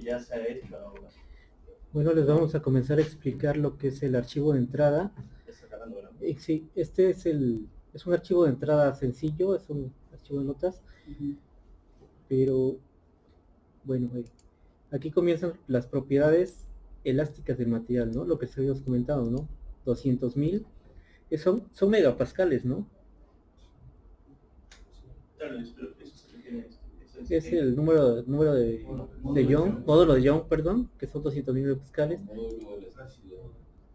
ya se ha hecho ahora. Bueno, les vamos a comenzar a explicar lo que es el archivo de entrada. Sí, este es un archivo de entrada sencillo, es un archivo de notas, pero bueno, aquí comienzan las propiedades elásticas del material, ¿no? Lo que se habíamos comentado, ¿no? 200.000, son megapascales, ¿no? Claro, eso se refiere Es el número de Young, módulo de Young, perdón, que son 200.000 megapascales.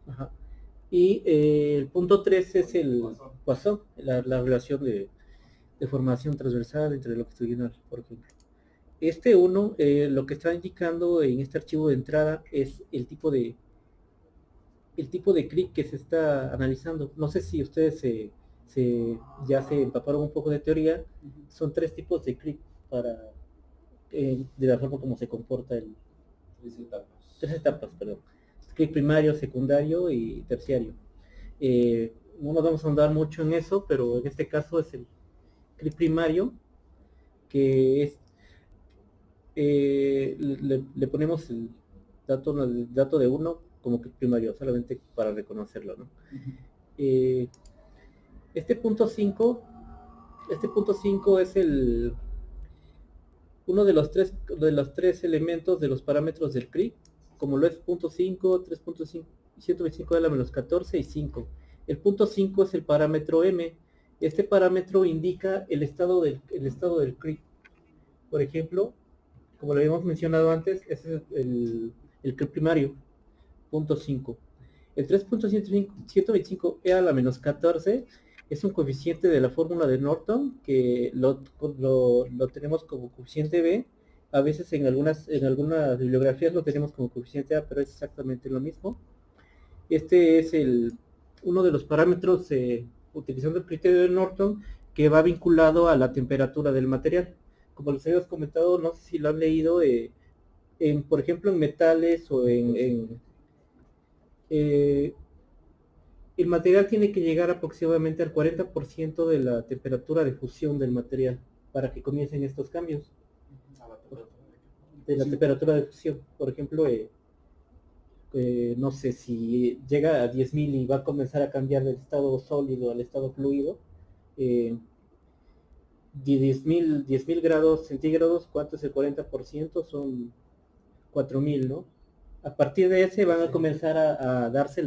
Ajá. Y el punto 3 es el Poisson, la relación de formación transversal entre longitudinal, por ejemplo. Este 1, lo que está indicando en este archivo de entrada es el tipo de cric que se está analizando. No sé si ustedes ya se empaparon un poco de teoría. Son 3 tipos de cric para de la forma como se comporta el 3 etapas, perdón. Cric primario, secundario y terciario. No nos vamos a ahondar mucho en eso, pero en este caso es el cric primario, que es le ponemos el dato de 1 como cric primario, solamente para reconocerlo, ¿no? Este punto 5 es uno de los tres elementos de los parámetros del cric, como lo es punto 5, 3.5, 125 de la menos 14 y 5. El punto 5 es el parámetro M. Este parámetro indica el estado del cric. Por ejemplo, como lo habíamos mencionado antes, ese es el cric primario, punto 5. El 3.125 e a la menos 14 es un coeficiente de la fórmula de Norton, que lo tenemos como coeficiente B. A veces en algunas bibliografías lo tenemos como coeficiente A, pero es exactamente lo mismo. Este es uno de los parámetros utilizando el criterio de Norton, que va vinculado a la temperatura del material. Como les habíamos comentado, no sé si lo han leído, por ejemplo en metales o el material tiene que llegar aproximadamente al 40% de la temperatura de fusión del material para que comiencen estos cambios de la temperatura de fusión. Por ejemplo, no sé, si llega a 10.000 y va a comenzar a cambiar del estado sólido al estado fluido, 10.000 grados centígrados, ¿cuánto es el 40%? Son 4.000, ¿no? A partir de ese van a comenzar a darse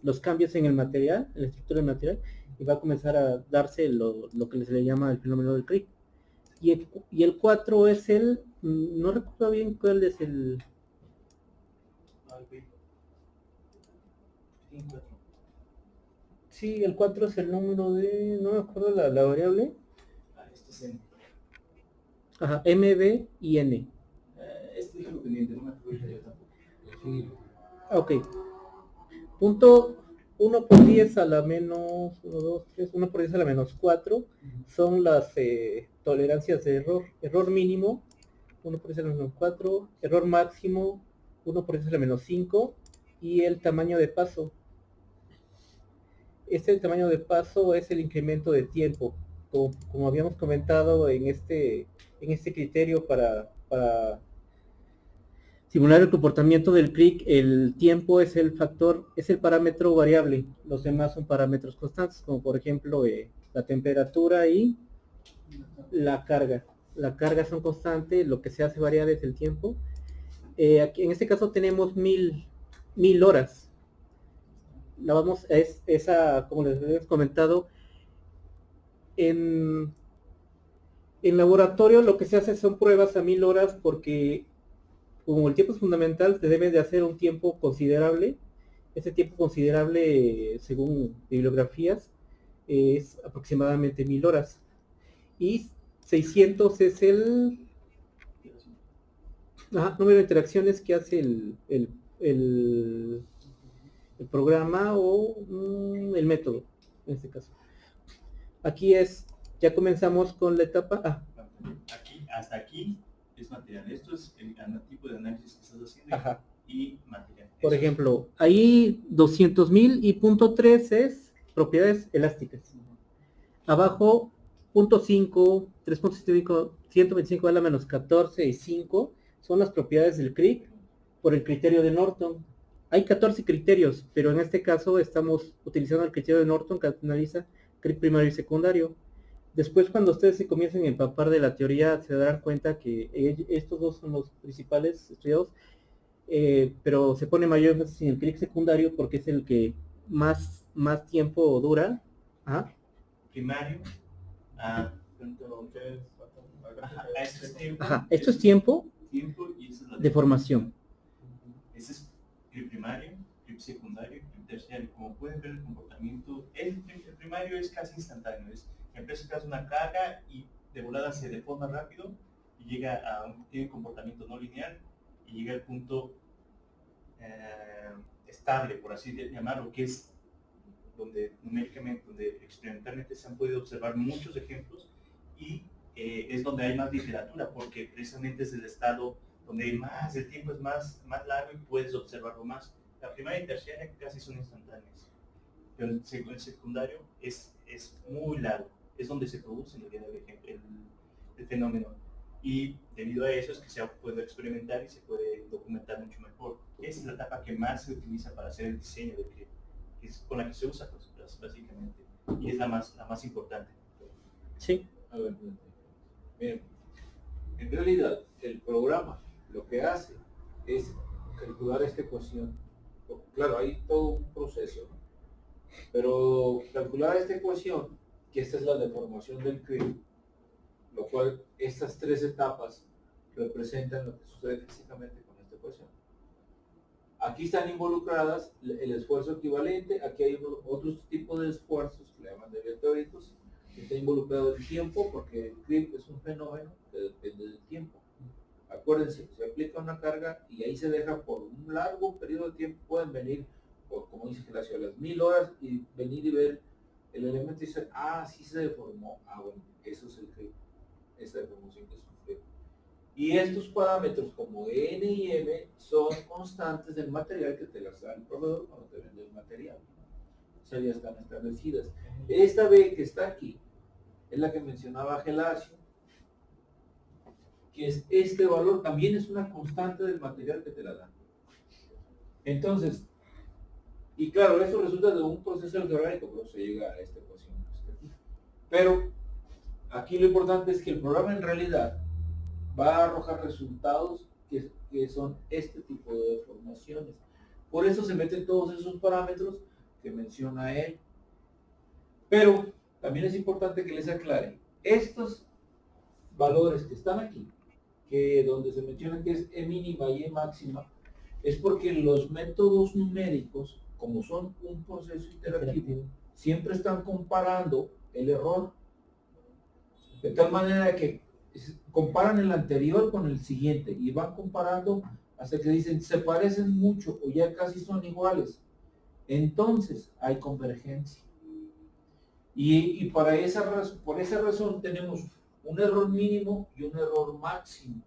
los cambios en el material, en la estructura del material, y va a comenzar a darse lo que se le llama el fenómeno del cric. Y el 4 es no recuerdo bien cuál es el... Sí, el 4 es el número de... no me acuerdo la variable. Este es N. Ajá, M, B y N. Este dijo pendiente, no me acuerdo yo tampoco. Sí. Ok. Punto 1 por 10 a la menos 1, 2, 3, 1 por 10 a la menos 4 son las tolerancias de error. Error mínimo, 1 por 10 a la menos 4. Error máximo, 1 por 10 a la menos 5. Y el tamaño de paso. Este tamaño de paso es el incremento de tiempo. Como habíamos comentado en este criterio para simular el comportamiento del cric, el tiempo es el parámetro variable. Los demás son parámetros constantes, como por ejemplo la temperatura y la carga. La carga son constantes, lo que se hace variar es el tiempo. Aquí, en este caso tenemos 1000 horas. Como les habíamos comentado, en laboratorio lo que se hace son pruebas a 1000 horas, porque como el tiempo es fundamental, se debe de hacer un tiempo considerable. Ese tiempo considerable, según bibliografías, es aproximadamente 1000 horas. Y 600 es el número de interacciones que hace el programa o el método, en este caso. Aquí ya comenzamos con la etapa. Hasta aquí es material. Esto es el tipo de análisis que estás haciendo. Ajá. Y material. Por ejemplo, ahí 200.000 y punto 3 es propiedades elásticas. Abajo, punto 5, 3.75, 125 a la menos 14 y 5 son las propiedades del CRIC por el criterio de Norton. Hay 14 criterios, pero en este caso estamos utilizando el criterio de Norton que analiza CRIC primario y secundario. Después, cuando ustedes se comiencen a empapar de la teoría, se darán cuenta que estos dos son los principales estudiados, pero se pone mayor énfasis en el CRIC secundario porque es el que más tiempo dura. Ajá. Primario, Esto es tiempo y esa es la de formación. Ese es el primario, el secundario, el terciario. Como pueden ver, el comportamiento, el primario es casi instantáneo. Empieza casi una carga y de volada se deforma rápido y llega tiene un comportamiento no lineal y llega al punto estable, por así llamarlo, que es donde numéricamente, donde experimentalmente se han podido observar muchos ejemplos y es donde hay más literatura, porque precisamente es el estado donde hay más, el tiempo es más largo y puedes observarlo más. La primaria y terciaria casi son instantáneas, pero el secundario es muy largo, es donde se produce el fenómeno. Y debido a eso es que se puede experimentar y se puede documentar mucho mejor. Esa es la etapa que más se utiliza para hacer el diseño de CRIP, que es con la que se usa pues, básicamente, y es la más importante. Sí. A ver, bien. En realidad, el programa lo que hace es calcular esta ecuación. Claro, hay todo un proceso, ¿no? Pero calcular esta ecuación, que esta es la deformación del CRIP, lo cual estas tres etapas representan lo que sucede físicamente con esta ecuación. Aquí están involucradas el esfuerzo equivalente, aquí hay otros tipos de esfuerzos que le llaman de teóricos, que está involucrado el tiempo, porque el CRIP es un fenómeno que depende del tiempo. Acuérdense, se aplica una carga y ahí se deja por un largo periodo de tiempo, pueden venir, por, como dice Gelacio, a las 1000 horas y venir y ver el elemento y decir, sí se deformó, bueno, eso es el CRIP, esa deformación que sufrió. Y estos parámetros como N y M son constantes del material que te las da el proveedor cuando te vende el material. O sea, ya están establecidas. Esta B que está aquí es la que mencionaba Gelacio, que es este valor, también es una constante del material que te la dan. Entonces, y claro, eso resulta de un proceso algebraico, pero se llega a esta ecuación. Pero aquí lo importante es que el programa en realidad va a arrojar resultados que son este tipo de deformaciones. Por eso se meten todos esos parámetros que menciona él. Pero también es importante que les aclare, estos valores que están aquí, que donde se menciona que es E mínima y E máxima, es porque los métodos numéricos, como son un proceso iterativo, siempre están comparando el error. De tal manera que comparan el anterior con el siguiente y van comparando hasta que dicen se parecen mucho o ya casi son iguales. Entonces hay convergencia. Y por esa razón tenemos un error mínimo y un error máximo.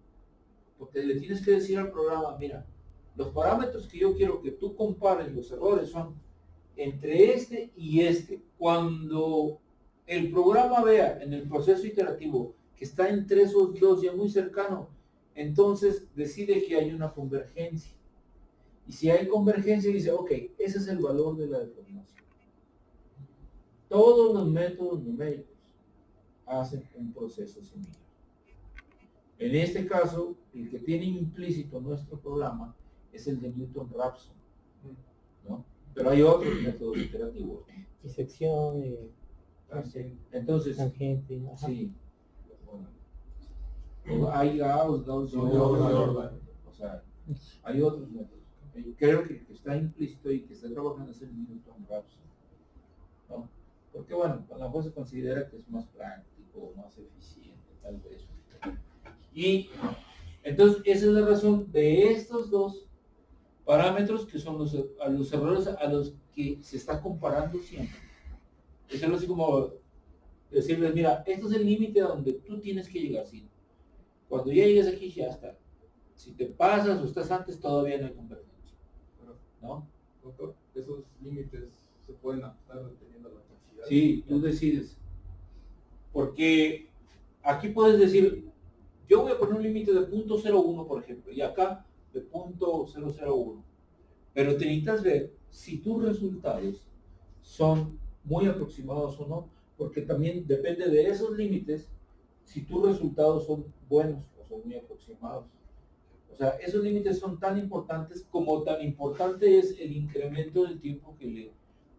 Porque le tienes que decir al programa, mira, los parámetros que yo quiero que tú compares los errores son entre este y este. Cuando el programa vea en el proceso iterativo que está entre esos dos ya muy cercano, entonces decide que hay una convergencia. Y si hay convergencia, dice, ok, ese es el valor de la deformación. Todos los métodos numéricos hacen un proceso similar. En este caso, el que tiene implícito nuestro programa es el de Newton-Raphson, ¿no? Pero hay otros métodos iterativos. Disección, entonces, tangente. sí. Bueno, hay Gauss, Jordan. O sea, hay otros métodos. Creo que está implícito y que está trabajando es el Newton-Raphson, ¿no? Porque bueno, a lo mejor se considera que es más práctico, más eficiente, tal vez. Y entonces esa es la razón de estos dos parámetros que son los errores a los que se está comparando siempre. Es algo así como decirles, mira, este es el límite a donde tú tienes que llegar. ¿Sí? Cuando ya llegues aquí ya está. Si te pasas o estás antes, todavía no hay convergencia. ¿No? Doctor, esos límites se pueden ajustar dependiendo de la capacidad. Sí, tú decides. Porque aquí puedes decir, yo voy a poner un límite de 0.01, por ejemplo, y acá de 0.001. Pero te necesitas ver si tus resultados son muy aproximados o no, porque también depende de esos límites si tus resultados son buenos o son muy aproximados. O sea, esos límites son tan importantes como tan importante es el incremento del tiempo que le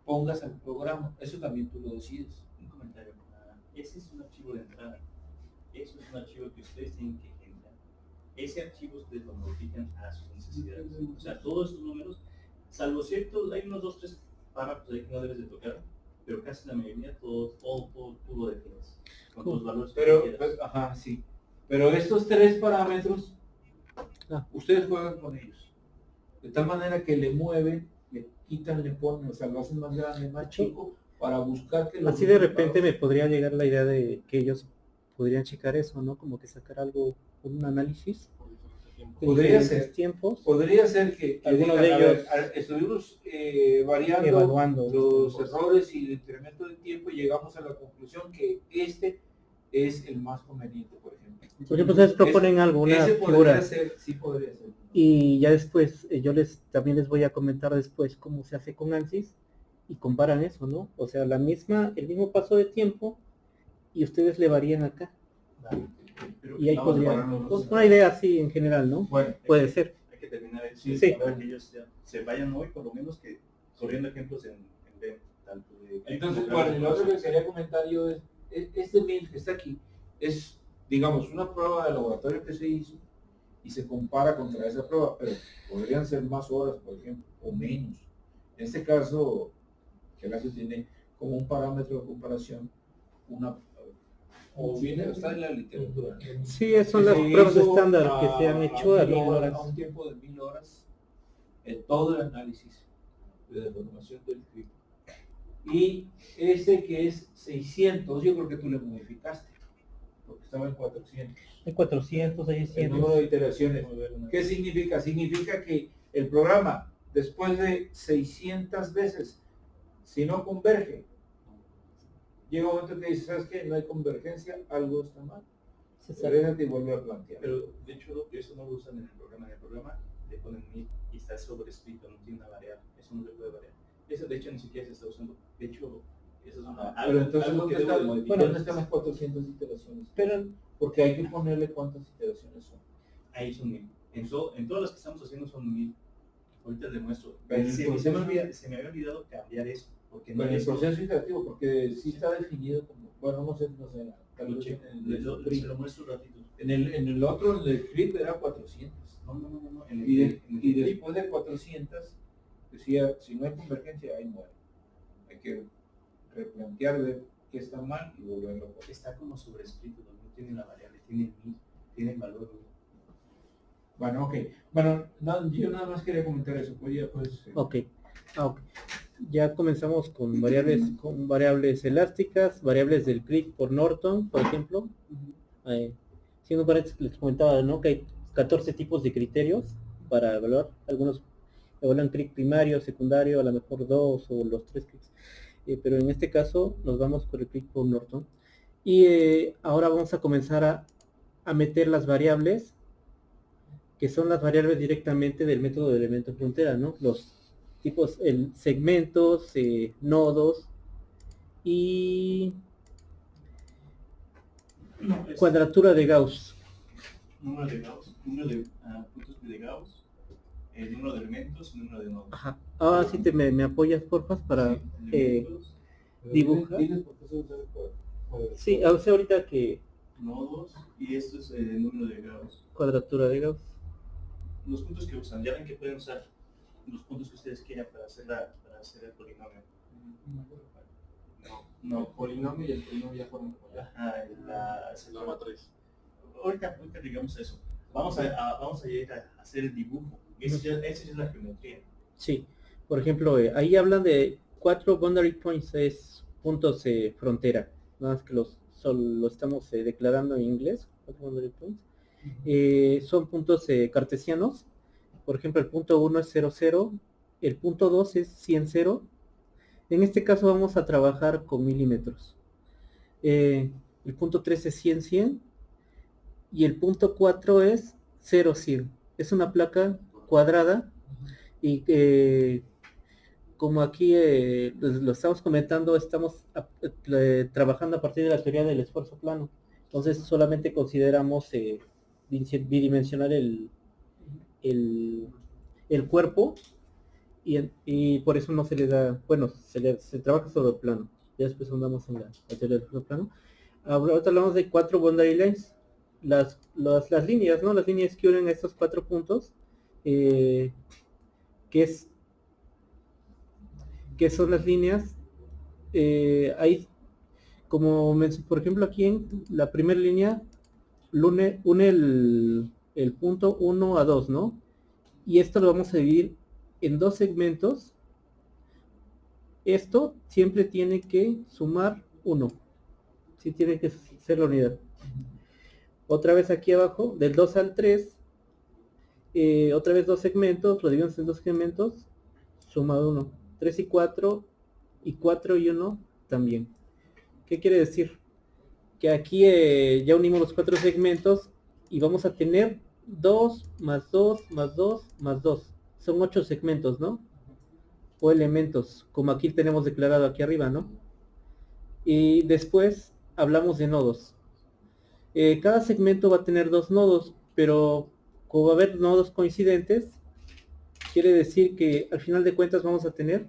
pongas al programa. Eso también tú lo decides. Un comentario. Ese es un archivo de entrada. Eso es un archivo que ustedes tienen que generar. Ese archivo ustedes lo modifican a sus necesidades. O sea, todos esos números, salvo ciertos, hay unos 2, 3 párrafos ahí que no debes de tocar, pero casi la mayoría, todo tú lo defines. Con los valores Pero, que quieras. ajá, sí. Pero estos 3 parámetros, ustedes juegan con ellos. De tal manera que le mueven, le quitan, le ponen, o sea, lo hacen más grande, más chico, para buscar que los Así de repente me resultados- podría llegar la idea de que ellos podrían checar eso, ¿no? Como que sacar algo, un análisis. de Podría diferentes ser. tiempos. Podría ser que Alguno digan, de a ver, ellos estuvimos variando evaluando los tiempos. errores y el incremento de tiempo y llegamos a la conclusión que este es el más conveniente, por ejemplo. Por ejemplo, ustedes proponen alguna Ese podría figura ser, sí podría ser. y ya después yo también les voy a comentar después cómo se hace con ANSYS y comparan eso, ¿no? O sea, el mismo paso de tiempo y ustedes le varían acá. Vale. Pero Y ahí vamos a podría, pararnos. pues, una idea así en general, ¿no? Bueno, Puede ser. hay que terminar eso. Sí. Para que ellos ya se vayan hoy, por lo menos que corriendo ejemplos en BEM, tanto de entonces, bueno, y lo otro que quería comentar yo es, este mail que está aquí es, digamos, una prueba de laboratorio que se hizo y se compara contra esa prueba, pero podrían ser más horas, por ejemplo, o menos. En este caso, que la que tiene como un parámetro de comparación, o viene, está en la literatura. Sí, son Que las se pruebas hizo estándar que se han hecho a 1000 horas. a un tiempo de 1000 horas, en todo el análisis de deformación del cripto. Y ese que es 600, yo creo que tú le modificaste, porque estaba en 400. Hay 400, hay El 100. número de iteraciones. ¿Qué significa? Significa que el programa, después de 600 veces, si no converge, llega un momento que dices, ¿sabes qué? No hay convergencia, algo está mal. Regrésate y vuelve a plantear. Pero de hecho eso no lo usan en el programa. En el programa le ponen 1000 y está sobrescrito, no tiene una variable. Eso no se puede variar. Eso de hecho ni siquiera se está usando. De hecho, eso es una, Pero entonces, algo que ¿dónde, debo de modificar. bueno, ¿dónde están las 400 iteraciones? Pero Porque hay que ponerle cuántas iteraciones son. Ahí son 1000. En todas las que estamos haciendo son 1000. Ahorita les muestro. Pero Se entonces- me había olvidado cambiar eso. Porque no Bueno, el es proceso iterativo, porque sí está definido como, bueno, no sé, tal lo vez checo. en el, Se lo muestro un ratito. en el otro, en el clip era 400. No. Y después de 400, decía, si no hay convergencia, ahí muere. Hay que replantear, ver qué está mal y volverlo a poner. Está como sobrescrito, no tiene la variable, tiene 1000, tiene el valor 1000. Bueno, ok. Bueno, no, yo nada más quería comentar eso. Pues ya, pues. ok. Ya comenzamos con variables elásticas, variables del click por Norton, por ejemplo. Siendo paréntesis, les comentaba, ¿no? Que hay 14 tipos de criterios para evaluar. Algunos evalúan click primario, secundario, a lo mejor 2 o los 3 clics. Pero en este caso nos vamos por el click por Norton. Y ahora vamos a comenzar a meter las variables, que son las variables directamente del método de elemento frontera, ¿no? Los tipos, segmentos, nodos y cuadratura de Gauss. Número de Gauss, número de puntos de Gauss, el número de elementos, el número de nodos. Ajá. Ahora sí me apoyas, porfas, para Sí, elementos, dibujar. Diles por qué se usa el cuadro. Sí, ahorita que nodos, y esto es el número de Gauss. cuadratura de Gauss. Los puntos que usan, ya ven que pueden usar los puntos que ustedes quieran para hacer el polinomio. No, Polinomio y el polinomio ya forman como ya. la matriz. Ahorita llegamos a eso. Vamos a llegar a hacer el dibujo. Esa es la geometría. Sí, por ejemplo, ahí hablan de 4 boundary points, es puntos frontera, nada más que lo estamos declarando en inglés, 4 boundary points. Son puntos cartesianos. Por ejemplo, el punto 1 es 0, 0, el punto 2 es 100, 0. En este caso vamos a trabajar con milímetros. El punto 3 es 100, 100. y el punto 4 es 0, 0. Es una placa cuadrada y como aquí lo estamos comentando, estamos trabajando a partir de la teoría del esfuerzo plano. Entonces solamente consideramos bidimensional el cuerpo y por eso no se le da, bueno, se trabaja sobre el plano. Ya después andamos en la teoría del esfuerzo plano. Ahorita hablamos de 4 boundary lines, las líneas, ¿no? Las líneas que unen a estos 4 puntos, que son las líneas. Hay, como por ejemplo aquí en la primera línea, une el punto 1 a 2, ¿no? Y esto lo vamos a dividir en 2 segmentos. Esto siempre tiene que sumar 1. Sí tiene que ser la unidad. Otra vez aquí abajo, del 2 al 3, otra vez 2 segmentos, lo dividimos en 2 segmentos, suma 1. 3 y 4, y 4 y 1 también. ¿Qué quiere decir? Que aquí ya unimos los 4 segmentos y vamos a tener 2 más 2 más 2 más 2. Son 8 segmentos, ¿no? O elementos, como aquí tenemos declarado aquí arriba, ¿no? Y después hablamos de nodos. Cada segmento va a tener 2 nodos, pero como va a haber nodos coincidentes, quiere decir que al final de cuentas vamos a tener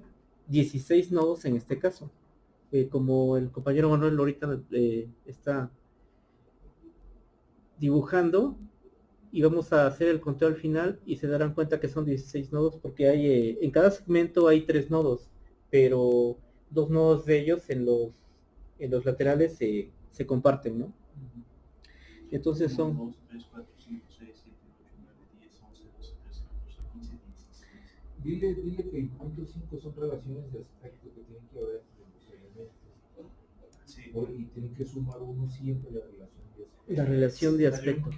16 nodos en este caso. Como el compañero Manuel ahorita está dibujando, y vamos a hacer el conteo al final y se darán cuenta que son 16 nodos porque hay en cada segmento hay 3 nodos, pero 2 nodos de ellos en los laterales se comparten, ¿no? Entonces son 1, 2, 3, 4, 5, 6, 7, 8, 9, 10, 11, 12, 13, 14, 15, 16. Dile que el punto 5 son relaciones de aspecto que tienen que haber entre los elementos. Sí. Y tienen que sumar uno siempre la relación de aspecto. la relación de aspecto.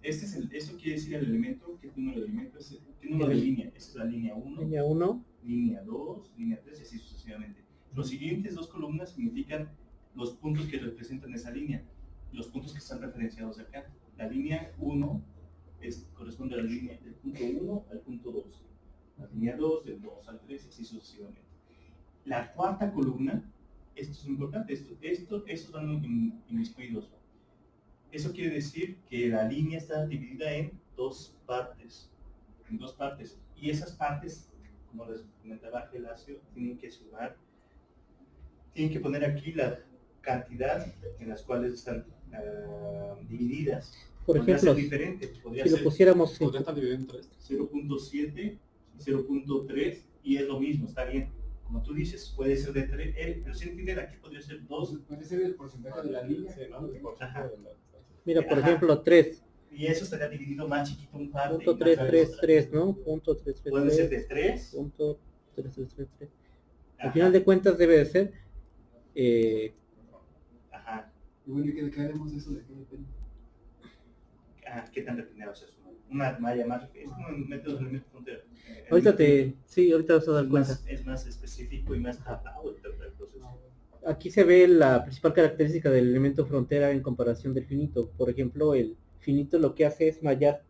Eso quiere decir el elemento. ¿Qué número de elemento? ¿Qué número de línea? Esa es la línea 1. Línea 1. Línea 2, línea 3 y así sucesivamente. Los siguientes 2 columnas significan los puntos que representan esa línea. Los puntos que están referenciados acá. La línea 1 corresponde a la línea del punto 1 al punto 2. La línea 2 del 2 al 3 y así sucesivamente. La cuarta columna, esto es importante, estos van inmiscuidos. Eso quiere decir que la línea está dividida en 2 partes. Y esas partes, como les comentaba Gelacio, tienen que sumar, tienen que poner aquí la cantidad en las cuales están divididas. Por Podría ejemplo, ser diferente, podría si lo ser pusiéramos Podría estar dividido en 3. 0.7 y 0.3 y es lo mismo, está bien. Como tú dices, puede ser de 3, pero si entienden aquí podría ser 2. Puede ser el porcentaje de la línea. Sí, ¿no? El porcentaje de la- mira, por Ajá. ejemplo, 3. Y eso estaría dividido más chiquito un par. Punto 3, 3, 3, ¿no? Punto 3, 3, Puede ser 3. de 3. Punto 3, 3, 3, 3. Al final de cuentas debe de ser Ajá. Y bueno, ¿y qué haremos eso de qué depende? ¿Qué tan refinado es eso? Una malla más, es como un método de elemento frontera. ahorita vas a dar cuenta. Es más específico y más tratado el proceso. Aquí se ve la principal característica del elemento frontera en comparación del finito. Por ejemplo, el finito lo que hace es mallar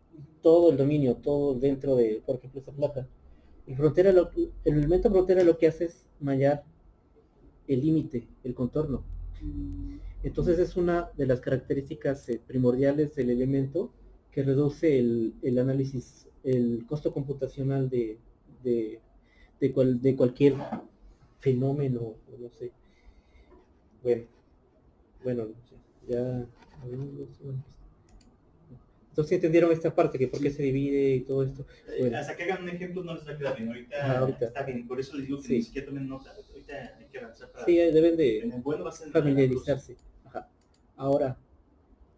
todo el dominio, todo dentro de, por ejemplo, esta placa. El elemento frontera lo que hace es mallar el límite, el contorno. Entonces es una de las características primordiales del elemento que reduce el análisis, el costo computacional de cualquier fenómeno, o no sé. Bueno, ya. Entonces entendieron esta parte, que por qué se divide y todo esto. Bueno. Hasta que hagan un ejemplo no les va a quedar bien. Ahorita está bien, por eso les digo que Sí. ni siquiera tomen nota. Ahorita hay que avanzar para... Sí, deben En de el vuelo va a ser familiarizarse. Ajá. Ahora,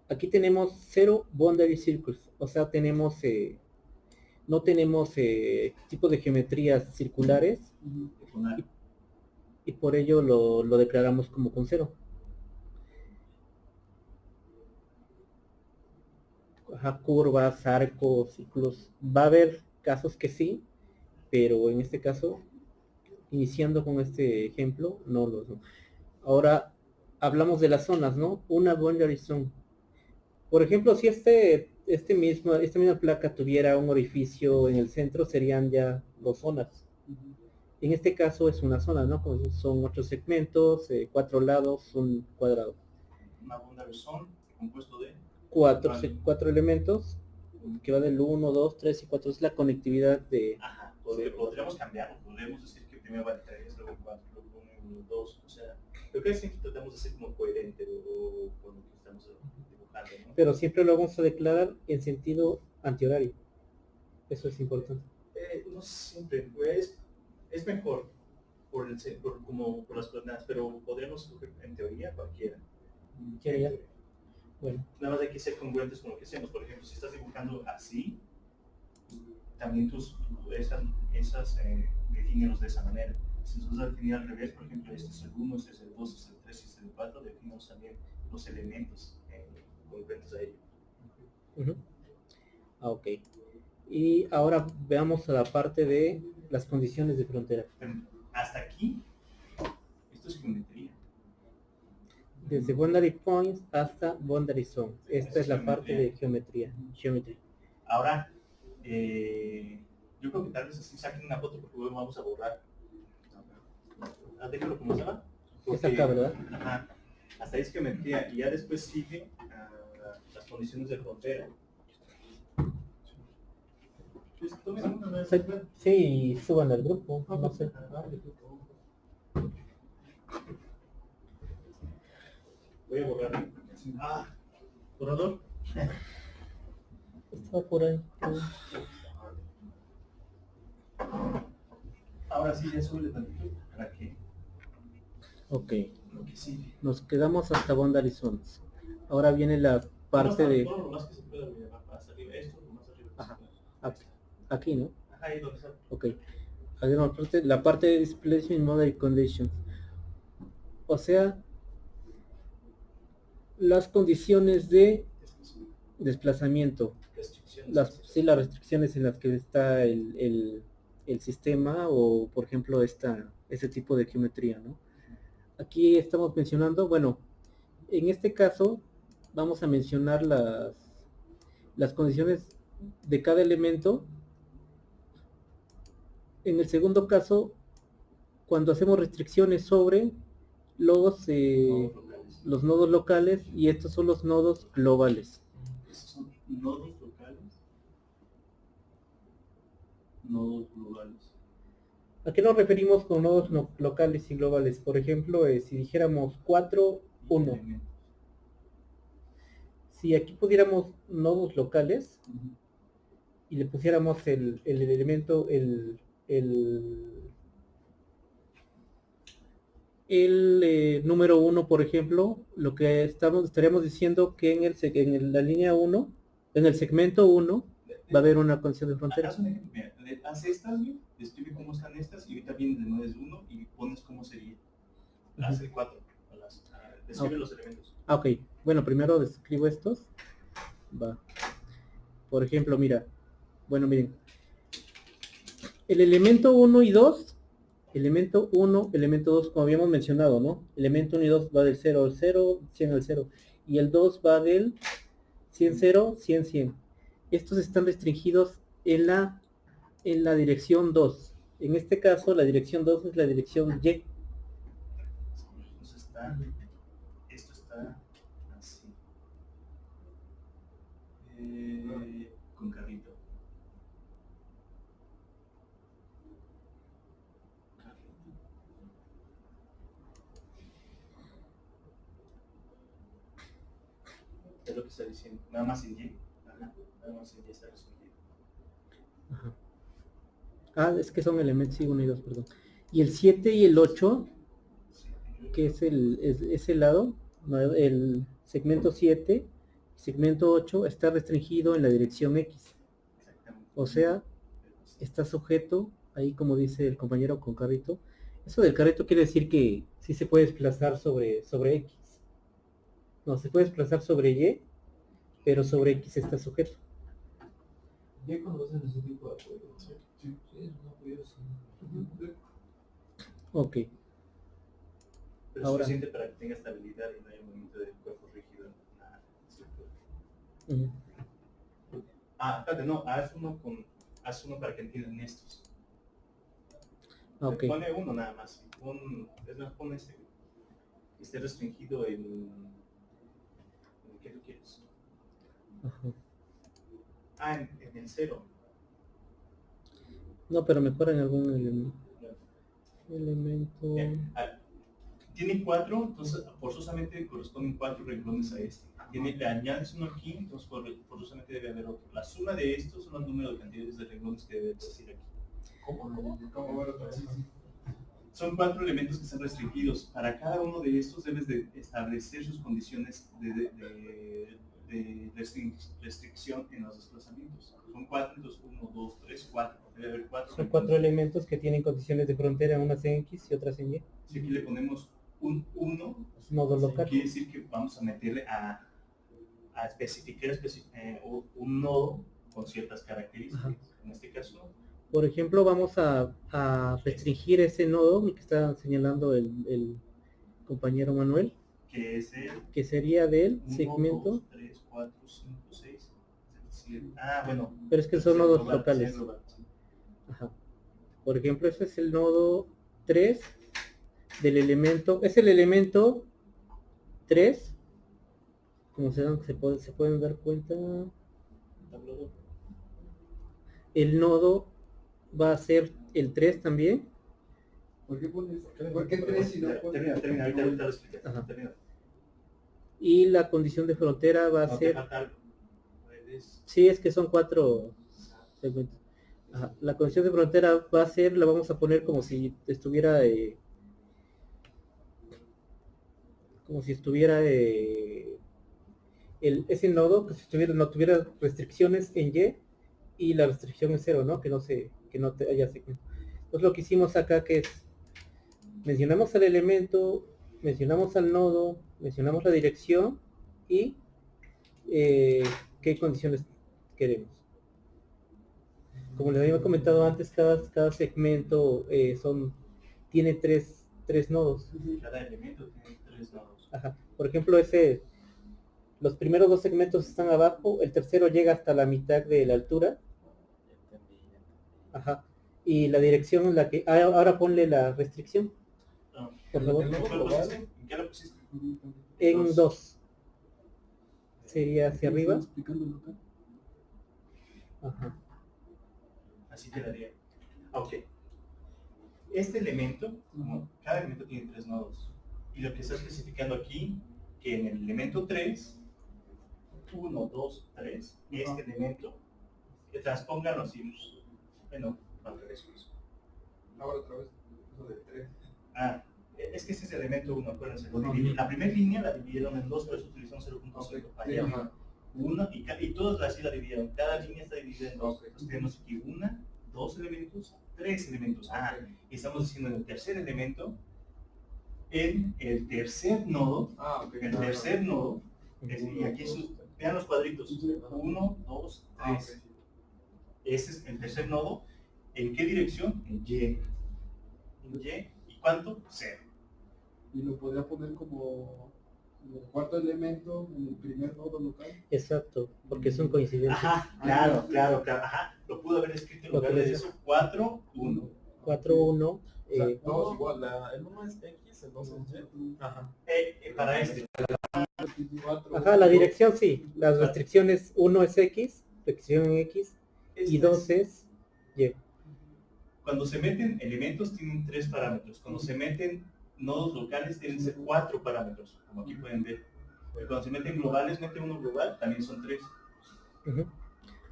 aquí tenemos 0 boundary circles, o sea, no tenemos tipos de geometrías circulares y por ello lo declaramos como con 0. Ajá, curvas, arcos, ciclos. Va a haber casos que sí, pero en este caso, iniciando con este ejemplo, no. Ahora hablamos de las zonas, ¿no? Una boundary zone. Por ejemplo, si esta misma placa tuviera un orificio en el centro, serían ya dos zonas. En este caso es una zona, ¿no? Como son 8 segmentos, 4 lados, un cuadrado. Una boundary zone compuesto de 4 elementos, que va del 1, 2, 3 y 4. Es la conectividad de... Ajá, podríamos cambiarlo, podríamos decir que primero va el 3, luego el 4, luego el 1 y el 2, o sea, creo que siempre tratamos de ser como coherente o con lo que estamos dibujando, ¿no? Pero siempre lo vamos a declarar en sentido antihorario. Eso es importante. No siempre, pues, es mejor por las coordenadas, pero podríamos escoger en teoría cualquiera. Ya. Bueno, Nada más hay que ser congruentes con lo que hacemos. Por ejemplo, si estás dibujando así, también esas defínelos de esa manera. Si nos vas a definir al revés, por ejemplo, este es el 1, este es el 2, este es el 3, este es el 4, definimos también los elementos congruentes a ello. ok. Y ahora veamos a la parte de las condiciones de frontera. Pero hasta aquí, esto es geometría. Desde boundary points hasta boundary zones. Esta es la parte de geometría. Ahora, yo creo que tal vez así saquen una foto porque luego vamos a borrar. Déjalo como se va. Es acá, ¿verdad? Ajá. Hasta ahí es geometría y ya después sigue las condiciones de frontera. Sí, suban al grupo, no sé. Voy a borrar. ¿Borrador? Está por ahí. Ahora sí, ya sube tantito para que Ok, lo que sigue. nos quedamos hasta boundary zones. Ahora viene la parte de... Todo lo más que se pueda más arriba, esto, lo más arriba. Ajá, aquí, ¿no? Ajá, ahí donde está. Ok. La parte de displacement boundary conditions. O sea, las condiciones de desplazamiento. Restricciones. Las restricciones en las que está el sistema o, por ejemplo, este tipo de geometría, ¿no? Aquí estamos mencionando, bueno, en este caso vamos a mencionar las condiciones de cada elemento. En el segundo caso, cuando hacemos restricciones sobre los nodos locales, y estos son los nodos globales. Esos son nodos locales. Nodos globales. ¿A qué nos referimos con nodos locales y globales? Por ejemplo, si dijéramos 4, 1. Si aquí pudiéramos nodos locales y le pusiéramos el elemento, el número 1, por ejemplo, lo que estaríamos diciendo que en la línea 1, en el segmento 1, va a haber una condición de frontera. Haz un ejemplo, mira, haz estas, describe cómo están estas y ahorita viene de nuevo desde 1 y pones cómo sería. Haz el 4, describe los elementos. Ok, bueno, primero describo estos. Va. Por ejemplo, mira, bueno, miren, el elemento 1 y 2, elemento 1, elemento 2, como habíamos mencionado, ¿no? Elemento 1 y 2 va del 0 al 0, 100 al 0, y el 2 va del 100, 0, 100, 100. Estos están restringidos en la dirección 2. En este caso, la dirección 2 es la dirección Y. Entonces esto está así. Con carrito. Es lo que está diciendo. Nada más en Y. Ajá. Nada más en Y está resumido. Ajá. Es que son elementos, sí, 1 y 2, perdón. Y el 7 y el 8, que es ese lado, no, el segmento 7, segmento 8 está restringido en la dirección X. O sea, está sujeto, ahí como dice el compañero con carrito. Eso del carrito quiere decir que sí se puede desplazar sobre X. No, se puede desplazar sobre Y, pero sobre X está sujeto. Ya conocen ese tipo de apoyo. Sí, es un apoyo así. Ok. Pero Ahora, es suficiente para que tenga estabilidad y no haya un movimiento del cuerpo rígido en la estructura. Ujú. Espérate, no, haz uno para que entiendan estos. Ok. Pone uno nada más. Es más, pon este. Que esté restringido en ¿qué tú quieres? Ajá. En el 0. No, pero mejor en algún elemento. Tiene 4, entonces forzosamente corresponden 4 renglones a este. Le añades uno aquí, entonces forzosamente debe haber otro. La suma de estos son el número de cantidades de renglones que debe existir aquí. ¿Cómo ver otra vez? Son 4 elementos que están restringidos. Para cada uno de estos debes de establecer sus condiciones de restricción en los desplazamientos. Son 4, entonces 1, 2, 3, 4. Debe haber 4. Son 4 elementos que tienen condiciones de frontera, unas en X y otras en Y. Si aquí le ponemos un 1, Nodo local. quiere decir que vamos a meterle a especificar un nodo con ciertas características. Ajá. En este caso, Por ejemplo, vamos a restringir ese nodo, el que está señalando el compañero Manuel, que es el que sería del 1, segmento. 2, 3, 4, 5, 6, 7. Bueno. Pero es que son nodos global, locales. global, sí. Ajá. Por ejemplo, ese es el nodo 3 del elemento, es el elemento 3, como se pueden dar cuenta, el nodo va a ser el 3 también. ¿Por qué 3 y no Termina, ahorita lo explicas. Ajá. Termina. Y la condición de frontera va a No te ser, falta algo. sí, es que son 4 segmentos. Ajá. La condición de frontera va a ser, la vamos a poner como si estuviera ese nodo que si no tuviera restricciones en Y y la restricción es 0, ¿no? Que no te haya segmento. Entonces lo que hicimos acá que es mencionamos al elemento, mencionamos al nodo, mencionamos la dirección y qué condiciones queremos. Como les había comentado antes, cada segmento tiene tres nodos. Cada elemento tiene 3 nodos. Ajá. Por ejemplo, los primeros 2 segmentos están abajo, el tercero llega hasta la mitad de la altura. Ajá. Y la dirección en la que... ahora ponle la restricción. No. Por favor. ¿En qué lo pusiste? En 2. Sería hacia arriba. Ajá. Así quedaría. Ok. Este elemento, cada elemento tiene 3 nodos. Y lo que está especificando aquí, que en el elemento 3, 1, 2, 3, este elemento, que transpóngalo así. Bueno, al revés. Ahora otra vez. Eso de 3. Es que ese es el elemento 1, acuérdense. La primera línea la dividieron en 2, pero se utilizó 0.5 para allá. Y todas así la dividieron. Cada línea está dividida en 2. Entonces tenemos aquí 1, 2 elementos, 3 elementos. Y estamos diciendo en el tercer elemento, en el tercer nodo, y aquí vean los cuadritos, 1, 2, 3. Ese es el tercer nodo. ¿En qué dirección? En Y. En Y. ¿Y cuánto? 0. Y lo podría poner como cuarto elemento en el primer nodo local. Exacto, porque son coincidencias. Claro. Lo pudo haber escrito en lugar de eso. 4, 1. 4, 1. Todos igual. El 1 es X, el 2 es Y. Para este. Ajá, la dirección sí. Las restricciones 1 es X, restricción en X, y 2 es Y. Cuando se meten elementos tienen 3 parámetros. Cuando se meten nodos locales deben ser 4 parámetros, como aquí pueden ver. Y cuando se meten globales, mete uno global, también son 3. Uh-huh.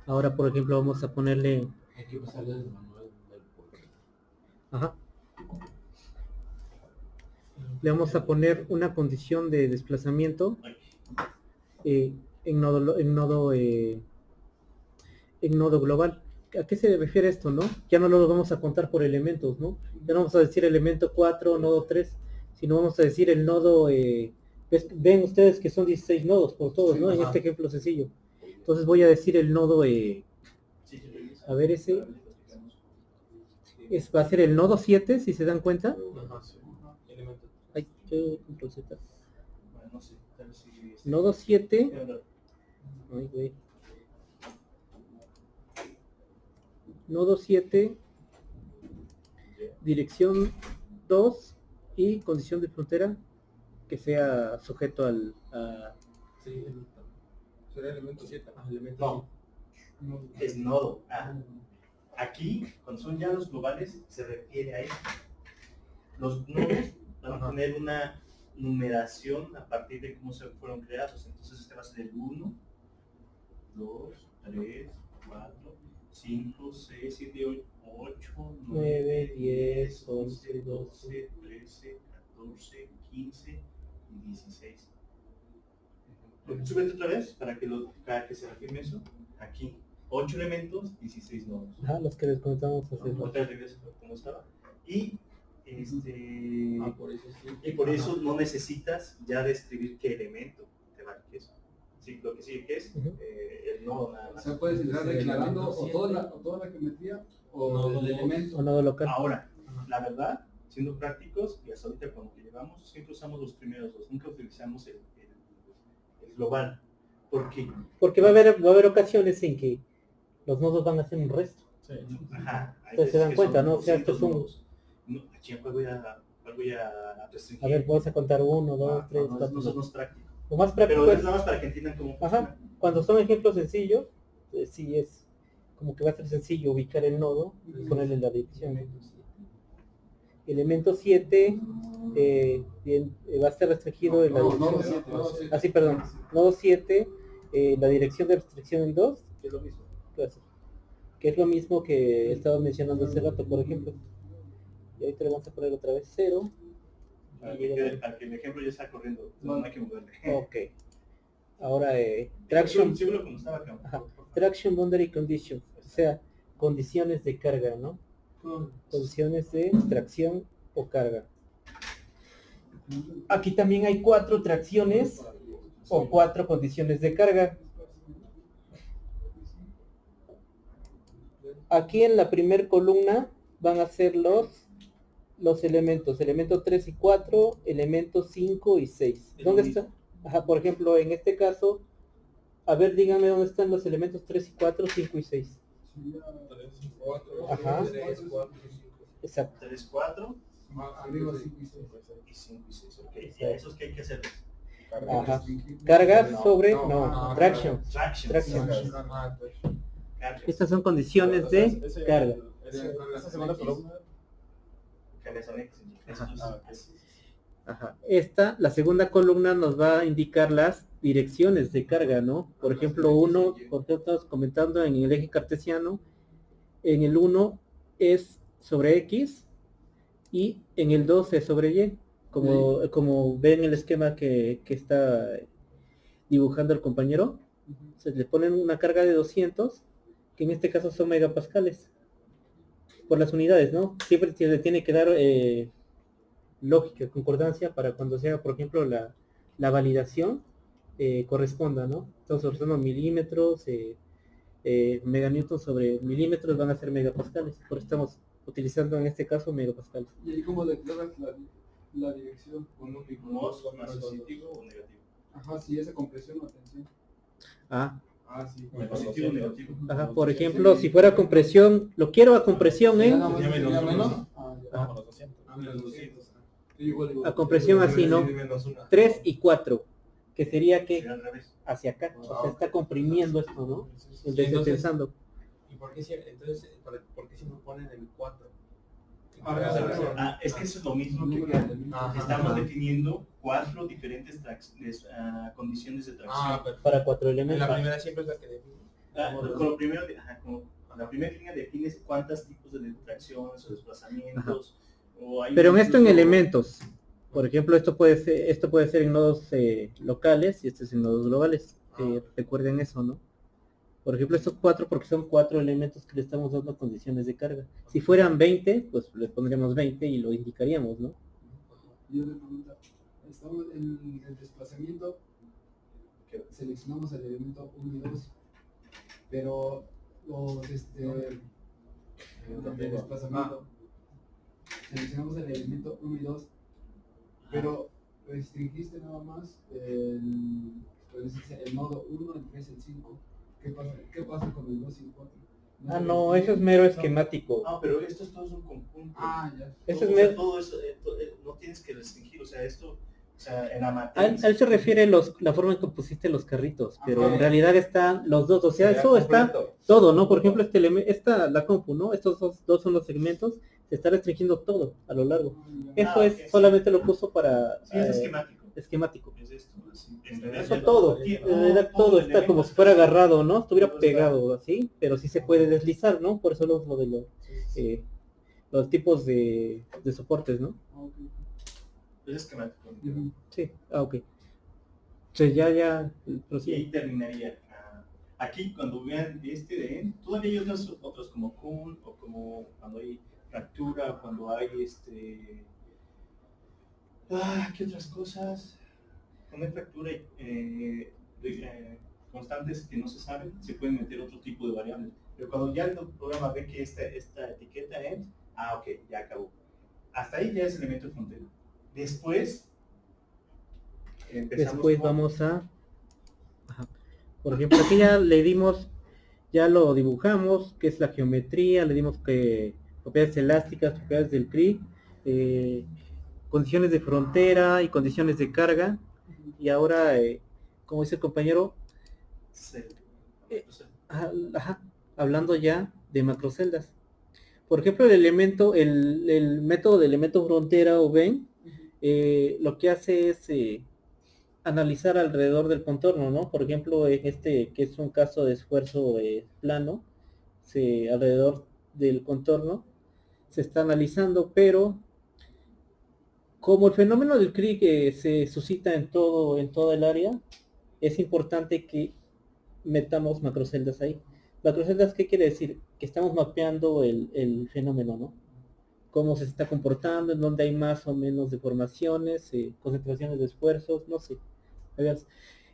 Ahora, por ejemplo, vamos a ponerle... Aquí me sale el manual del porqué. Ajá. Le vamos a poner una condición de desplazamiento en nodo global. ¿A qué se refiere esto, no? Ya no lo vamos a contar por elementos, ¿no? Ya no vamos a decir elemento 4, nodo 3, sino vamos a decir el nodo... ven ustedes que son 16 nodos por todos, ¿no? En este ejemplo sencillo. Entonces voy a decir el nodo... a ver, ese... va a ser el nodo 7, si se dan cuenta. Ay, control Z. Nodo 7 Ay, güey. Nodo 7, dirección 2 y condición de frontera que sea sujeto Sí, será elemento 7. No, es nodo. Aquí, cuando son ya los globales, se refiere a eso. Los nodos van a tener una numeración a partir de cómo se fueron creados. Entonces este va a ser el 1, 2, 3, 4, 5, 6, 7, 8, 9, 10, 11, 12, 13, 14, 15 y 16. Súbete otra vez para que se reafirme eso. Aquí, 8 elementos, 16 nodos. los que les comentamos hace Otra vez regreso como estaba. Y Por eso sí. y por eso no necesitas ya describir qué elemento te va a decir eso. Sí, lo que sigue que es el nodo nada O más. sea, puedes entrar declarando o toda la geometría o el elemento. o nodo local. Ahora, la verdad, siendo prácticos, y hasta ahorita con lo que llevamos, siempre usamos los primeros dos, nunca utilizamos el global. Porque, Porque va a haber ocasiones en que los nodos van a hacer un resto. Sí. ajá, hay Ustedes se veces dan que cuenta, son ¿no? O sea, estos 200 son... nodos. No, aquí cuál voy a restringir. A ver, vamos a contar 1, 2, 3, no, 4. no somos prácticos. Lo más práctico Pero es es... nada más para que entiendan cómo funciona. Ajá, cuando son ejemplos sencillos, sí es como que va a ser sencillo ubicar el nodo y ponerle la dirección. Elemento 7 va a estar restringido en la dirección. Así, perdón. Nodo 7, la dirección de restricción en 2, Es lo mismo. que es lo mismo que estaba mencionando hace rato, por ejemplo. Y ahorita le vamos a poner otra vez 0. Para que el ejemplo ya está corriendo, no hay que moverle. Ok. Ahora, traction, Síguelo como estaba acá. ajá, traction boundary conditions, o sea, condiciones de carga, ¿no? Condiciones de tracción o carga. Aquí también hay 4 tracciones o 4 condiciones de carga. Aquí en la primera columna van a ser los elementos, elemento 3 y 4, elementos 5 y 6. Es ¿Dónde lo está? mismo. Ajá, por ejemplo, en este caso, a ver, díganme dónde están los elementos 3 y 4, 5 y 6. 3, 4, Ajá. 3, 4, 5. Exacto. 3, 4 Arriba 5 y 6. y 5 y 6. Ok, y a esos que hay que hacer. Ajá. Carga No, sobre, no, no, no, traction. Traction. Traction. Carga. Estas son condiciones de carga. Esa segunda columna. Cargas anexas. Ajá. La segunda columna nos va a indicar las direcciones de carga, ¿no? Por ejemplo, uno, porque estamos comentando en el eje cartesiano, en el 1 es sobre X y en el 2 es sobre Y, como ven el esquema que está dibujando el compañero. Se le ponen una carga de 200, que en este caso son megapascales, por las unidades, ¿no? Siempre se le tiene que dar lógica, concordancia, para cuando sea, por ejemplo, la validación corresponda, ¿no? Estamos usando milímetros, meganewtons sobre milímetros van a ser megapascales, por eso estamos utilizando en este caso megapascales. ¿Y ahí cómo declaras la dirección? Más positivo o negativo. Ajá, sí, esa compresión o tensión. Sí. Positivo o negativo. Ajá, por ejemplo, si fuera compresión, lo quiero a compresión en... Nada más sería menos. Vámonos, 200. A compresión así, ¿no? 3 y 4, que sería que Sería al revés. hacia acá, o sea, está comprimiendo esto, ¿no? Entonces, Pensando. ¿y por qué siempre ponen el 4? Es que eso es lo mismo que estamos definiendo 4 diferentes condiciones de tracción. Perfecto. Para 4 En elementos. la primera siempre es la que define. Con lo primero, con la primera línea defines cuántos tipos de tracciones o desplazamientos. Pero en esto en elementos, por ejemplo, esto puede ser en nodos locales y este es en nodos globales. Recuerden eso, ¿no? Por ejemplo, estos 4 porque son 4 elementos que le estamos dando condiciones de carga. Si fueran 20, pues le pondríamos 20 y lo indicaríamos, ¿no? Y otra pregunta, estamos en el desplazamiento, que seleccionamos el elemento 1 y 2, pero el desplazamiento, seleccionamos el elemento 1 y 2, pero restringiste nada más pero ese es el nodo 1, el 3, el 5. ¿Qué pasa con el 2 y el 4? Ah, no, eso es mero esquemático. No, pero esto es todo un conjunto. Ah, ya. Eso Todo, es o sea, mer- todo eso, no tienes que restringir, o sea, esto, o sea, en la A materia. él se refiere la forma en que pusiste los carritos, pero Ajá. en realidad están los dos, o sea, Sería eso está completo. todo, ¿no? Por ejemplo, la compu, ¿no? Estos dos son los segmentos, se está restringiendo todo a lo largo. Eso Ah, es ok, sí. solamente lo puso para Sí, es esquemático. esquemático. Es esto, así. En realidad Eso ya todo, todo- en realidad todo el está como elemento si fuera está- agarrado, ¿no? Estuviera todo está- pegado así, pero sí se puede deslizar, ¿no? Por eso lo de los tipos de soportes, ¿no? Es esquemático. Sí, ok. Entonces ya, Y prosigue. ahí terminaría. Aquí cuando vean este de END, todavía hay otros como Kuhn o como cuando hay fractura, cuando hay ¿qué otras cosas? Cuando hay fractura constantes que no se saben, se pueden meter otro tipo de variables. Pero cuando ya el programa ve que esta etiqueta END, ok, ya acabó. Hasta ahí ya es elemento de frontera. Después empezamos Después con- vamos a... Ajá. Por ejemplo, aquí ya le dimos, ya lo dibujamos, que es la geometría, le dimos que propiedades elásticas, propiedades del CRI, condiciones de frontera y condiciones de carga. Y ahora, como dice el compañero, ajá, hablando ya de macroceldas. Por ejemplo, el método de elemento frontera o Venn, lo que hace es analizar alrededor del contorno, ¿no? Por ejemplo, en que es un caso de esfuerzo plano, alrededor del contorno se está analizando, pero como el fenómeno del CRI que se suscita en toda el área, es importante que metamos macroceldas ahí. Macroceldas, ¿qué quiere decir? Que estamos mapeando el fenómeno, ¿no? Cómo se está comportando, en dónde hay más o menos deformaciones, concentraciones de esfuerzos, no sé.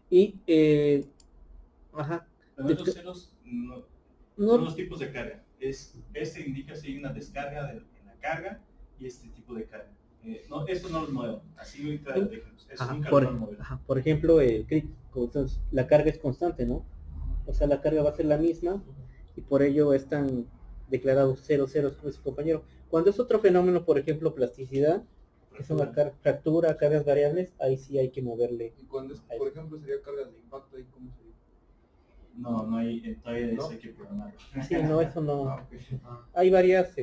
Y, ajá. Pero esos ceros no, No, son los tipos de carga. Este indica si hay una descarga en la carga y este tipo de carga. No, esto no lo muevo. Así ahorita lo dejamos. Eso ajá, nunca lo van a mover. por ejemplo, el CRIT, entonces, la carga es constante, ¿no? O sea, la carga va a ser la misma y por ello están declarados 0, 0, como su compañero. Cuando es otro fenómeno, por ejemplo, plasticidad, que es una fractura, cargas variables, ahí sí hay que moverle. Y cuando es, por ejemplo, sería cargas de impacto, ahí cómo sería. No hay, todavía ¿No? eso hay que programarlo. Sí, no, eso no. Ah, ok. Hay varias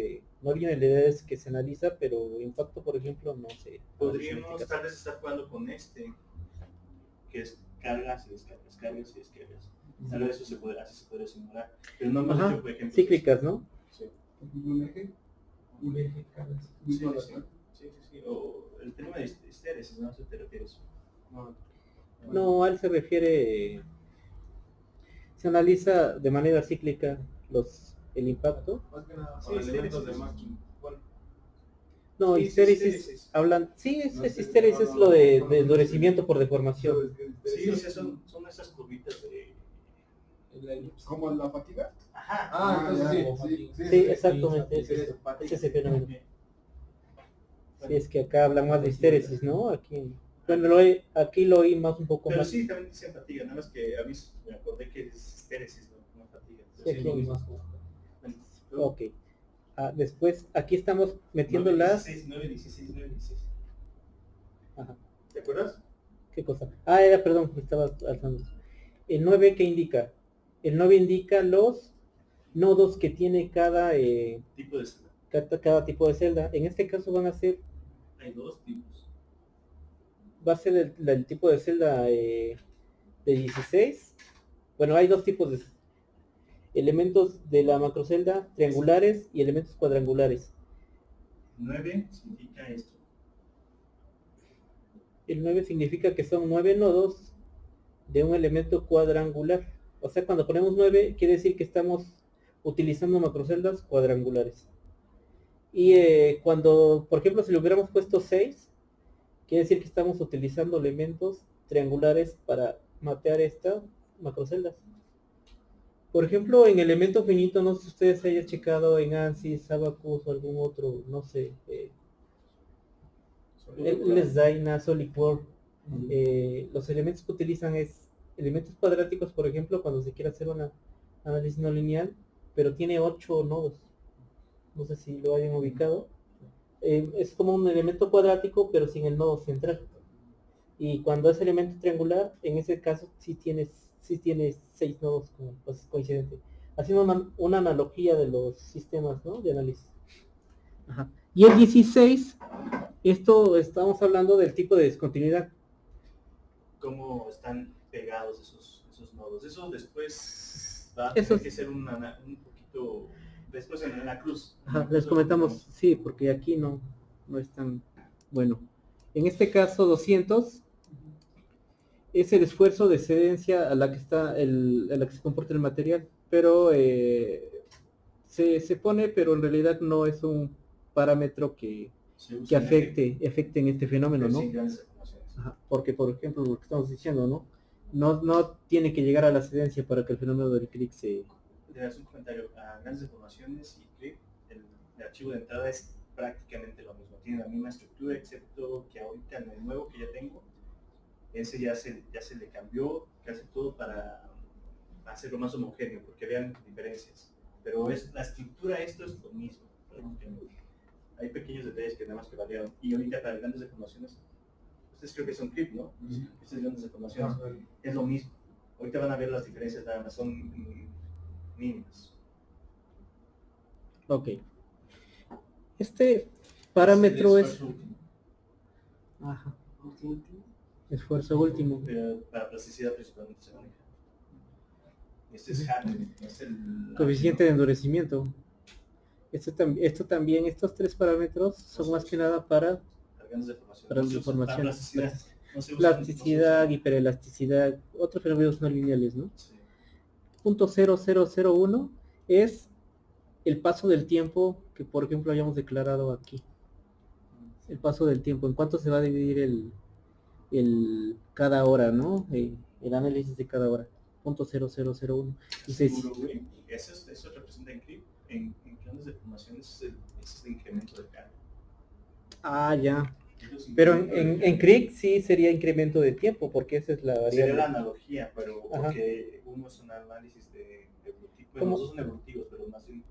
no binariedades que se analiza, pero impacto, por ejemplo, no sé. Podríamos tal vez estar jugando con que es cargas y descargas, cargas y descargas. Tal vez eso así se podría simular. Pero no hemos Ajá, hecho, por ejemplo, cíclicas, ¿no? Sí. Un eje, cargas. Sí. O el tema de histéresis, ¿no? ¿A eso te refieres? No, a él se refiere, se analiza de manera cíclica el impacto. Más que nada, Sí, para sí, elementos sí, de sí. máquina. Bueno, No, Sí, histéresis, hablan, sí, No, es sí, histéresis, no, es lo no, de no, endurecimiento por deformación. Sí, o sea, son esas curvitas de... ¿Como la fatiga? Ajá. Ah, entonces ya, Sí, exactamente, sí, es ese fenómeno. Sí, es que acá hablan más de histéresis, ¿no? Aquí, bueno, aquí lo oí más un poco Pero más. sí, también dicen fatiga, nada más que a mí me acordé que es histéresis, no fatiga. Sí, aquí lo hay mismo. más. Bueno, Ok. Después, aquí estamos metiendo las... 9.16. Ajá. ¿Te acuerdas? ¿Qué cosa? Perdón, me estaba alzando. El 9, ¿qué indica? El 9 indica los nodos que tiene cada Tipo de celda. cada tipo de celda. En este caso van a ser, Hay dos tipos. va a ser el tipo de celda de 16. Bueno, hay dos tipos de elementos de la macrocelda, triangulares y elementos cuadrangulares. 9 significa esto. El 9 significa que son 9 nodos de un elemento cuadrangular. O sea, cuando ponemos 9, quiere decir que estamos utilizando macroceldas cuadrangulares. Y cuando, por ejemplo, si le hubiéramos puesto 6, quiere decir que estamos utilizando elementos triangulares para mapear estas macroceldas. Por ejemplo, en elemento finito, no sé si ustedes hayan checado en ANSYS, Abacus o algún otro, no sé, LSDyna, SolidWorks, los elementos que utilizan es elementos cuadráticos, por ejemplo, cuando se quiere hacer una análisis no lineal, pero tiene 8 nodos. No sé si lo hayan ubicado. Es como un elemento cuadrático, pero sin el nodo central. Y cuando es elemento triangular, en ese caso sí tienes 6 nodos, como pues, es coincidente. Haciendo una analogía de los sistemas, ¿no?, de análisis. Ajá. Y el 16, esto estamos hablando del tipo de discontinuidad. Cómo están pegados esos nodos. Eso después va a Eso tener es- que ser un poquito después en la cruz. En Ajá, la cruz les lo comentamos, comentamos. sí, porque aquí no es tan bueno. En este caso 200 es el esfuerzo de excedencia a la que a la que se comporta el material, pero se pone, pero en realidad no es un parámetro que Se usa que en afecte en este fenómeno, pero ¿no? sin grandes deformaciones. Ajá, porque, por ejemplo, lo que estamos diciendo, ¿no? No tiene que llegar a la excedencia para que el fenómeno del clic se... Le das un comentario a grandes deformaciones y clip, el archivo de entrada es prácticamente lo mismo. Tiene la misma estructura, excepto que ahorita en el nuevo que ya tengo, ese ya se le cambió casi todo para hacerlo más homogéneo, porque vean diferencias. Pero la estructura, esto es lo mismo. Hay pequeños detalles que nada más que variaron. Y ahorita para grandes deformaciones, ustedes creo que son clip, ¿no? Estas grandes deformaciones es lo mismo. Ahorita van a ver las diferencias, nada más son mínimas. Ok. Este parámetro el es... esfuerzo último, Ajá, esfuerzo último. pero para plasticidad principalmente se maneja. Este es Hammett, es el Coeficiente de endurecimiento. Esto también, estos tres parámetros son más que nada para grandes deformaciones. Para No se usa para deformación. plasticidad. No se usa, Plasticidad, hiperelasticidad, otros fenómenos no lineales, ¿no? Sí. Punto 0001 es el paso del tiempo que, por ejemplo, habíamos declarado aquí. El paso del tiempo, en cuánto se va a dividir el cada hora, ¿no? El análisis de cada hora. Punto 0001. Y Seguro, güey. Eso representa en CRIP. En grandes deformaciones ese es el incremento de carga. Ah, ya. Eso es Pero incremento de en carga. CRIC sí sería incremento de tiempo, porque esa es la Sería variable. la analogía, pero Ajá. porque uno es un análisis de evolutivo. Bueno, ¿Cómo? los dos son evolutivos, pero más bien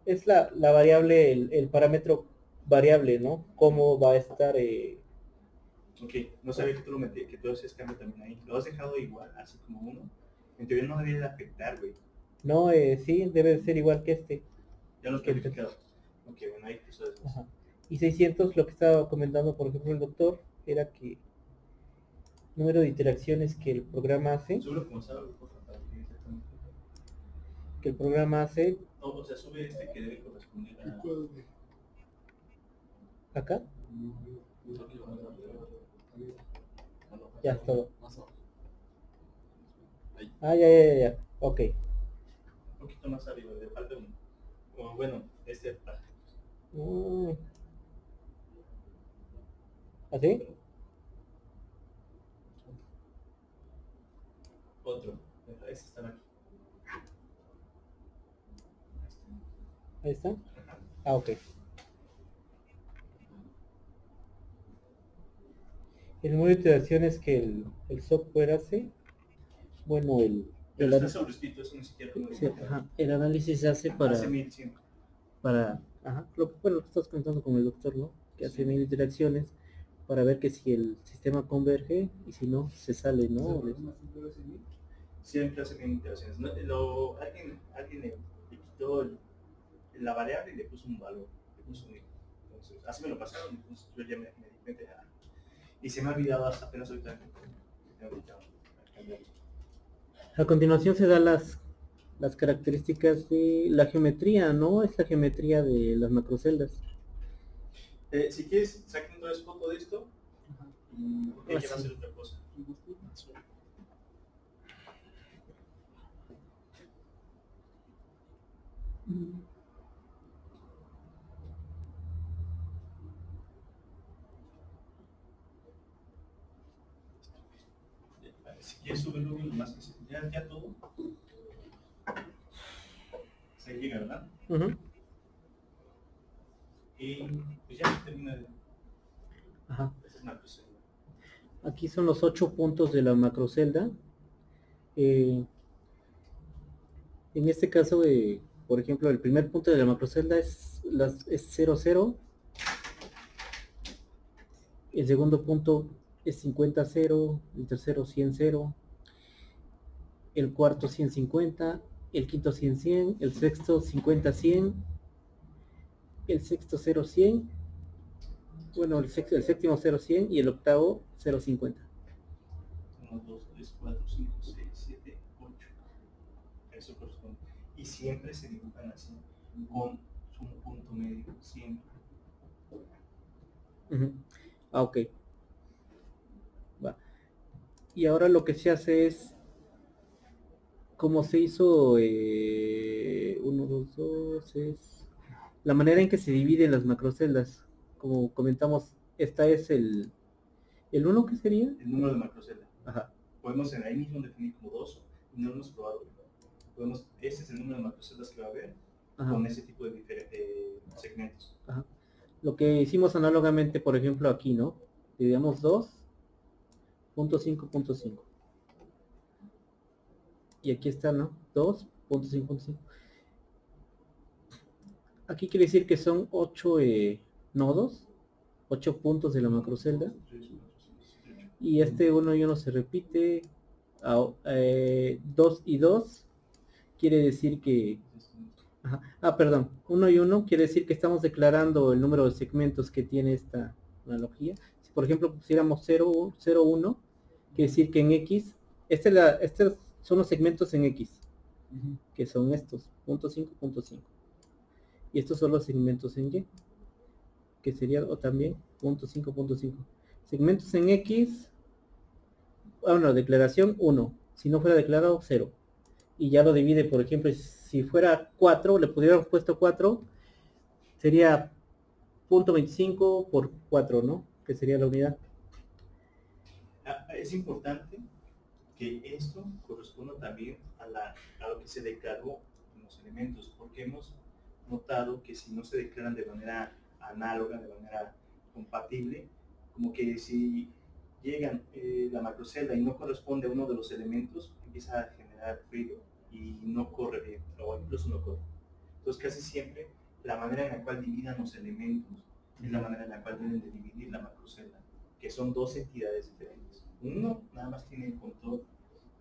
Es la variable, el parámetro variable, ¿no? Cómo va a estar... ok, no sabía que tú lo metías, que tú hacías cambio también ahí. Lo has dejado igual, así como uno. En teoría no debería de afectar, güey. No, sí, debe de ser igual que este. Ya lo has calificado. Ok, bueno, ahí tú sabes. Ajá. Y 600, lo que estaba comentando, por ejemplo, el doctor, era que número de interacciones que el programa hace, Sube como estaba, por favor, exactamente. que el programa hace No, o sea, sube este que debe corresponder a... acá, ya es todo. Ah, ya, ok. Un poquito más arriba, le falta uno. Como, bueno, este... Mm. ¿Así? Otro. Este está aquí. Ahí está. Ah, ok. El número de iteraciones que el software hace, bueno, Pero está sobre escrito, eso ni siquiera lo sí, ajá, el análisis se hace hace 1100. ajá, lo que estás comentando con el doctor, ¿no? Que hace 1000 interacciones para ver que si el sistema converge y si no, se sale, ¿no? Siempre hace 1000 iteraciones. No, alguien le quitó la variable y le puso un valor, le puso un hijo. Entonces, así me lo pasaron, entonces yo ya me di cuenta. Y se me ha olvidado hasta apenas ahorita que tengo que cambiarlo. A continuación se dan las características de la geometría, ¿no? Es la geometría de las macroceldas. Si quieres, saquen otra vez foto de esto y porque ella va a sí. hacer otra cosa. Si quieres subirlo bien, más que ya todo. Se llega, ¿verdad? Uh-huh. Y pues ya termina de... Ajá. Esa es macrocelda. Aquí son los 8 puntos de la macrocelda. En este caso, por ejemplo, el primer punto de la macrocelda es 0, 0. El segundo punto es 50, 0. El tercero 100, 0. El cuarto 100, 50. El quinto 100, 100. El sexto 50, 100. El sexto 0, 100. Bueno, el séptimo 0, 100. Y el octavo 0, 50. 1, 2, 3, 4, 5, 6, 7, 8. Eso corresponde. Y siempre se dibujan así, con un punto medio, siempre. Ok. Va. Y ahora lo que se hace es, como se hizo 1, 2, 2, es la manera en que se dividen las macroceldas. Como comentamos, esta es el 1, ¿qué sería? El número de macrocelda. Ajá. Podemos ahí mismo definir como 2, y no lo hemos probado. Este es el número de macroceldas que va a haber. Ajá. Con ese tipo de segmentos. Ajá. Lo que hicimos análogamente, por ejemplo, aquí, ¿no? Dividimos 2.5.5. Y aquí está, ¿no? 2.5.5. Aquí quiere decir que son 8 nodos, 8 puntos de la macrocelda. Y este 1 y 1 se repite. 2 y 2 quiere decir que... Ajá. Perdón. 1 y 1 quiere decir que estamos declarando el número de segmentos que tiene esta analogía. Si por ejemplo pusiéramos 0, 0, 1, quiere decir que en X, estos son los segmentos en X, que son estos, punto 5, punto 5. Y estos son los segmentos en Y, que sería o también punto 5, punto 5. Segmentos en X, bueno, declaración 1. Si no fuera declarado, 0. Y ya lo divide, por ejemplo, si fuera 4, le pudiéramos puesto 4, sería punto 25 por 4, ¿no? Que sería la unidad. Es importante que esto corresponda también a lo que se declaró en los elementos, porque hemos notado que si no se declaran de manera análoga, de manera compatible, como que si llegan la macrocelda y no corresponde a uno de los elementos, empieza a generar ruido y no corre bien, o incluso no corre. Entonces casi siempre la manera en la cual dividan los elementos es la manera en la cual deben de dividir la macrocelda, que son dos entidades diferentes. Uno nada más tiene el control,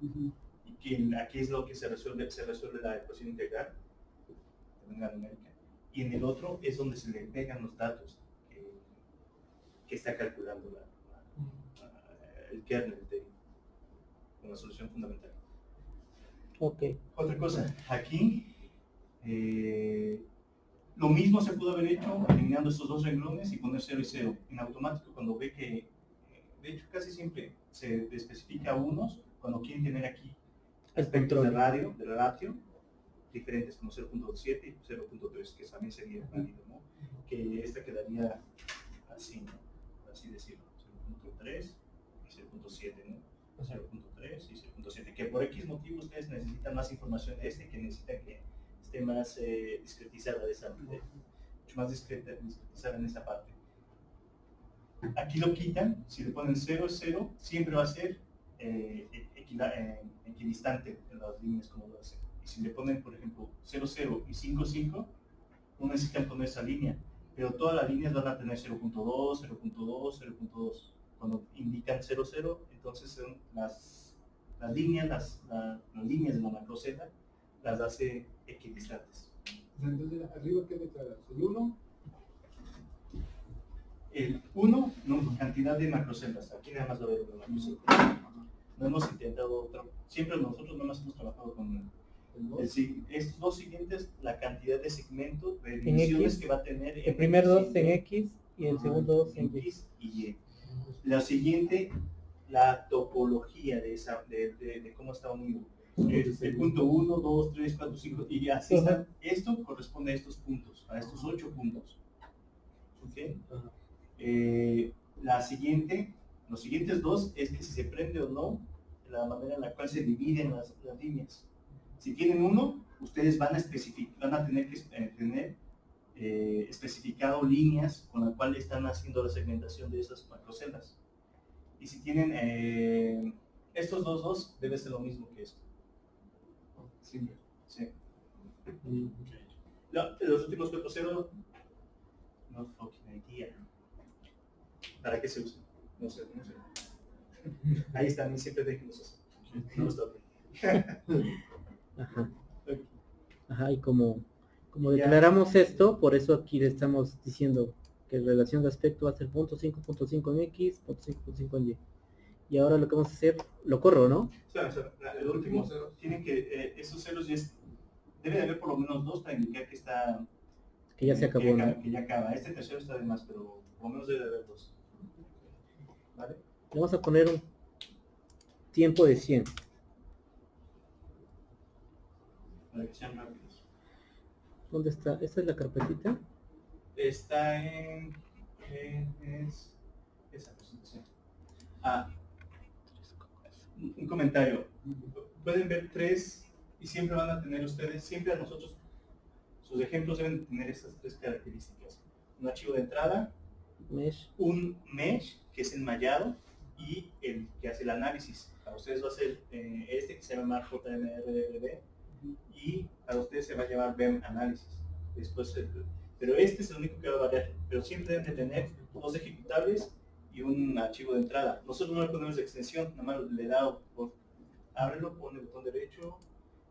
y que aquí es lo que se resuelve la ecuación integral de manera numérica, y en el otro es donde se le pegan los datos que está calculando el kernel con la solución fundamental. Ok. Otra cosa, aquí lo mismo se pudo haber hecho eliminando estos dos renglones y poner 0 y 0. En automático, cuando ve que, de hecho casi siempre se especifica unos cuando quieren tener aquí aspectos de ratio diferentes como 0.7 y 0.3, que también sería válido, ¿no? Que esta quedaría así, ¿no? Por así decirlo, 0.3 y 0.7, ¿no? 0.3 y 0.7, que por X motivo ustedes necesitan más información de que necesitan que esté más discretizada mucho más discretizada en esa parte. Aquí lo quitan, si le ponen 0 es 0, siempre va a ser equidistante en las líneas como lo hacen. Y si le ponen, por ejemplo, 0, 0 y 5, 5, no necesitan poner esa línea, pero todas las líneas van a tener 0.2, 0.2, 0.2. Cuando indican 0, 0, entonces son las líneas de la macrocelda las hace equidistantes. Entonces, arriba, ¿qué declaras? ¿El 1? El 1, no, cantidad de macroceldas. Aquí nada más lo veo de macroceldas. No hemos intentado otro. Siempre nosotros nada más hemos trabajado con estos dos siguientes, la cantidad de segmentos, de divisiones que va a tener. El primer 2 en X y el segundo 2 en X y Y. La siguiente, la topología de cómo está unido. El punto 1, 2, 3, 4, 5 y así está. Esto corresponde a estos puntos, a estos 8 puntos. ¿Okay? Los siguientes dos es que si se prende o no, la manera en la cual se dividen las líneas. Si tienen uno, ustedes van a tener que tener especificado líneas con las cuales están haciendo la segmentación de esas macroceldas. Y si tienen Estos dos debe ser lo mismo que esto. Simple. Sí. Los últimos 4.0 no fucking idea. ¿Para qué se usan? No sé. Ahí están, siempre déjenlos así. No los toquen. Ajá. Ajá, y como Ya. declaramos esto, por eso aquí le estamos diciendo que la relación de aspecto va a ser .5.5 en X, .5.5 en Y. Y ahora lo que vamos a hacer, lo corro, ¿no? Espera, el último, tienen que, esos ceros debe de haber por lo menos dos para indicar que está... Que ya se acabó, ¿no? Que ya acaba. Este tercero está de más, pero por lo menos debe de haber dos. ¿Vale? Le vamos a poner un tiempo de 100. Para que sean rápidos. ¿Dónde está? ¿Esta es la carpetita? Está en... es esa presentación. Un comentario. Pueden ver 3 y siempre van a tener ustedes, siempre a nosotros, sus ejemplos deben tener estas 3 características. Un archivo de entrada, Mesh. un mesh, que es enmallado, y el que hace el análisis. Para ustedes va a ser este que se llama JMRDB, y para ustedes se va a llamar BEM análisis. Después, pero este es el único que va a variar, pero siempre deben de tener 2 ejecutables y un archivo de entrada. Nosotros no le ponemos extensión, nada más le da por ábrelo, pone el botón derecho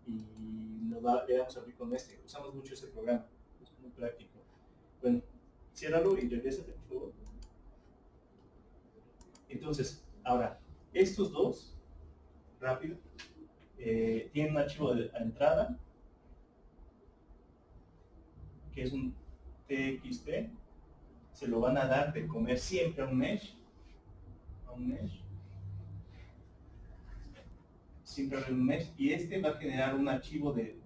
y le damos a abrir con este. Usamos mucho ese programa, es muy práctico. Bueno, ciérralo y regrésate, por favor. Entonces, ahora, estos dos, rápido, tienen un archivo de entrada, que es un TXT, se lo van a dar de comer siempre a un mesh, siempre a un mesh, y este va a generar un archivo de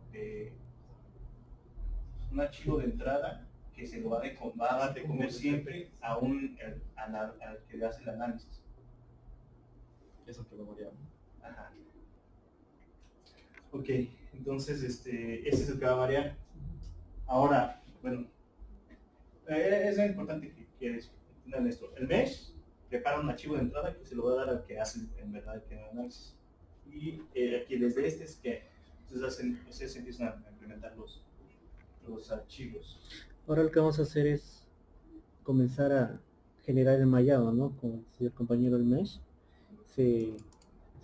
entrada que se lo va a dar de comer siempre a al que le hace el análisis. Eso que lo variamos. Ajá. Ok, entonces este es el que va a variar. Ahora, bueno, es importante que entiendan esto. El mesh prepara un archivo de entrada que se lo va a dar al que hace en verdad el análisis. Y aquí desde este es que ustedes empiezan a implementar los archivos. Ahora lo que vamos a hacer es comenzar a generar el mallado, ¿no? Como decía el compañero el mesh, se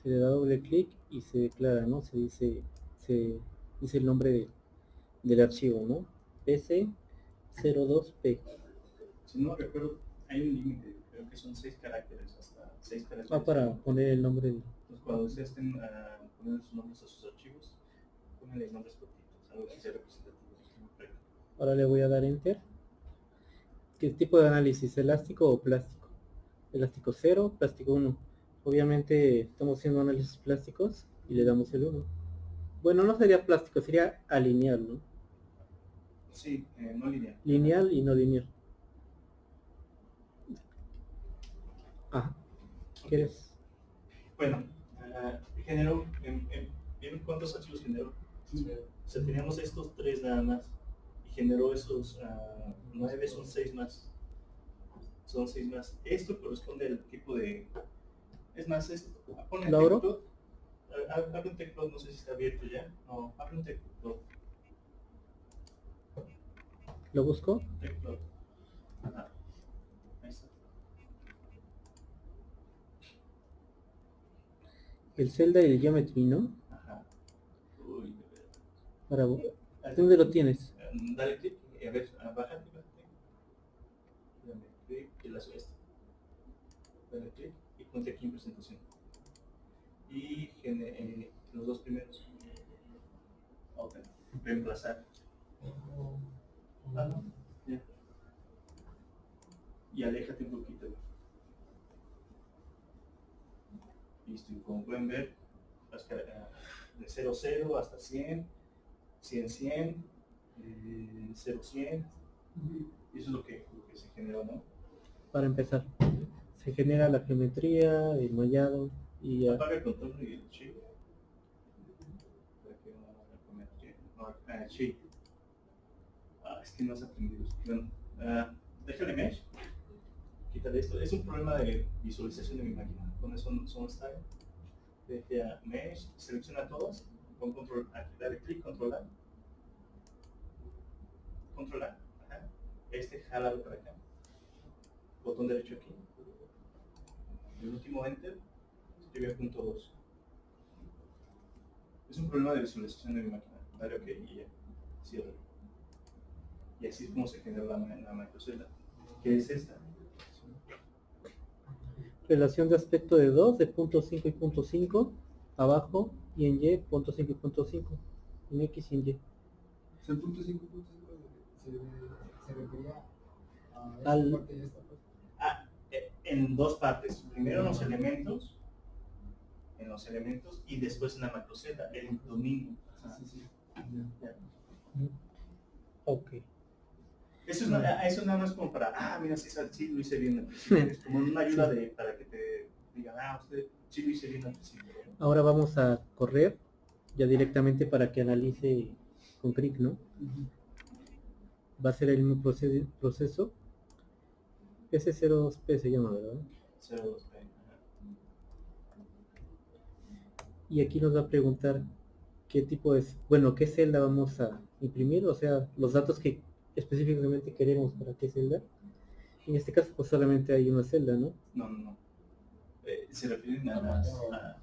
le da doble clic y se declara, ¿no? Se dice el nombre del archivo, ¿no? PC02P. Si no recuerdo, hay un límite, creo que son 6 caracteres, hasta 6 caracteres. Ah, para poner el nombre. Entonces, cuando ustedes estén poniendo sus nombres a sus archivos, pónganle nombres cortitos, algo que sea representativo. Ahora le voy a dar Enter. ¿Qué tipo de análisis? ¿Elástico o plástico? Elástico 0, plástico 1. Obviamente estamos haciendo análisis plásticos y le damos el 1. Bueno, no sería plástico, sería alineal, ¿no? Sí, no lineal. Lineal y no lineal. Ah, ¿quieres? Bueno, generó, ¿vieron cuántos archivos generó? O sea, teníamos estos 3 nada más y generó esos 9, son 6 más. Son 6 más. Esto corresponde al tipo de... Es más, pone el ¿Lauro? teclado. Abre un teclado, no sé si está abierto ya. No, abre un teclado. ¿Lo busco? Teclado. Ajá. Ahí está. El Zelda y el Geometry, ¿no? Ajá. Uy, de Para, verdad. ¿dónde lo tienes? Dale clic y a ver, bájate. Dale clic y la subes. Dale clic y ponte aquí en presentación. Y los dos primeros. Ok, reemplazar. No. Ya. Y aléjate un poquito. Listo, y como pueden ver, de 0, 0 hasta 100, 100, 100, 0, 100, y eso es lo que se generó, ¿no? Para empezar, se genera la geometría, el mallado y ya. Apaga el control y el chip. Para que no haga la geometría. No, chip. Es que no has aprendido. Bueno, déjale mesh. Quítale esto. Es un problema de visualización de mi máquina. Pone son style. Decía Mesh, selecciona todas, con control, aquí, dale clic, controlar. Controlar. Ajá. Jálalo para acá. Botón derecho aquí. El último enter, escribe punto 2. Es un problema de visualización de mi máquina. Dale OK y ya. Cierra. Y así es como se genera la macrocelda. ¿Qué es esta? Relación de aspecto de 2, de punto 5 y punto 5, abajo, y en Y, punto 5 y punto 5, en X y en Y. O sea, el punto 5 se refería a esta Al- parte y esta parte. En dos partes. Primero en los elementos, y después en la macrocelda, el dominio. Sí, sí. Ya. Ok. Eso es nada más como para, mira, sí lo hice bien al principio. Es como una ayuda para que te digan, usted sí lo hice bien al principio. Ahora vamos a correr ya directamente para que analice con clic, ¿no? Va a ser el mismo proceso. S02P se llama, ¿verdad? 02P. Y aquí nos va a preguntar qué tipo es, bueno, qué celda vamos a imprimir, o sea, los datos que específicamente queremos para qué celda. En este caso, pues solamente hay una celda, ¿no? No. Se refieren a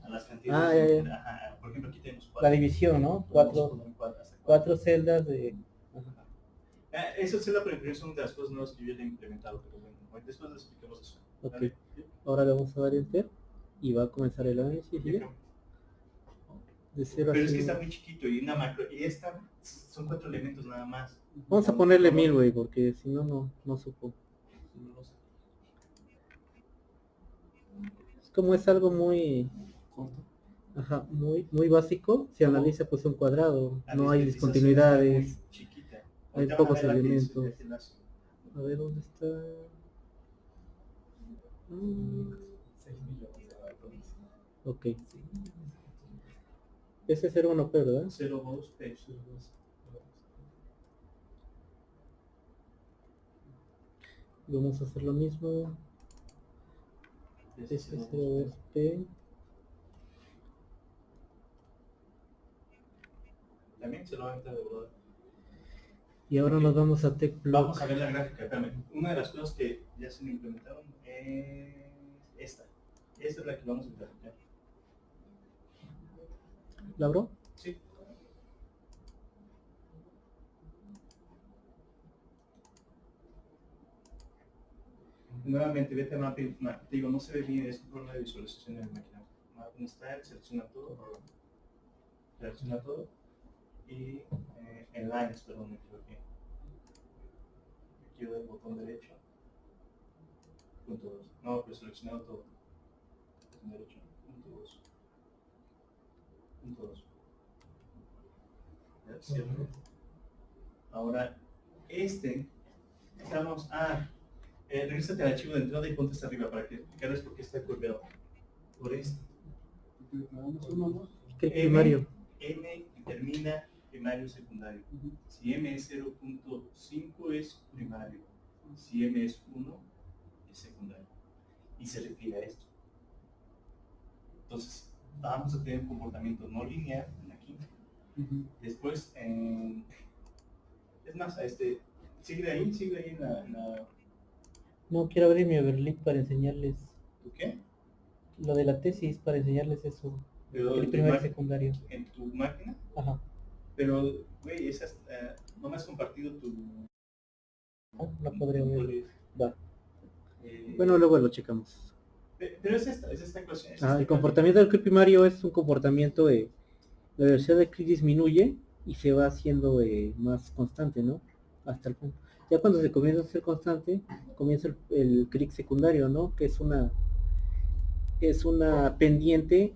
las cantidades. Ah, ya. Ajá, por ejemplo, aquí tenemos 4. La división, ¿no? Cuatro celdas de... Ajá. Esa celda por ejemplo son de las cosas nuevas que yo ya he implementado, pero bueno, después les expliquemos eso. Ok. ¿Vale? Ahora le vamos a dar enter y va a comenzar el análisis. ¿Sí? De 0 Pero a es que 100. está muy chiquito y una macro, y esta son 4 elementos nada más. Vamos a ponerle 1000, güey, porque si no, no supo. Es como es algo muy... Ajá, muy básico. Se analiza pues un cuadrado, no hay discontinuidades, Chiquita. hay Ahorita pocos van a ver la que elementos. dice de las- A ver, ¿dónde está? 6.000 Ok. Ese es 01P, ¿verdad? 02P. Vamos a hacer lo mismo. S02P. También se lo va a aventar de verdad. Y ahora nos vamos a TechBlock. Vamos a ver la gráfica. Espérame. Una de las cosas que ya se me implementaron es esta. Esta es la que vamos a implementar. ¿La abro? Sí. Nuevamente, vete a mapping. Te digo, no se ve bien, es un problema de visualización de la máquina. Mapping style, selecciona todo. Y en lines, perdón, me equivoqué. Aquí doy el botón derecho. Punto 2. No, pero seleccionado todo. Botón derecho. Punto 2. Punto 2. ¿Ya? ¿Cierto? Ahora, estamos, regrésate al archivo de entrada y ponte hasta arriba para que explicarles por qué está curveado. Por esto. ¿Qué primario? M termina primario secundario. Si M es 0.5 es primario. Si M es 1 es secundario. Y se refiere a esto. Entonces, vamos a tener un comportamiento no lineal aquí. Después, es más, sigue ahí en la... No, quiero abrir mi Overleaf para enseñarles ¿Tu qué? lo de la tesis, para enseñarles eso. Pero El primer y secundario. ¿En tu máquina? Ajá. Pero, güey, no me has compartido tu... No podría ver. tu- Va. Bueno, luego lo checamos. Pero es esta ecuación. El comportamiento del CRIP primario es un comportamiento de la velocidad de CRIP disminuye y se va haciendo más constante, ¿no? Hasta el punto. Ya cuando se comienza a ser constante, comienza el CRIP secundario, ¿no? Que es una pendiente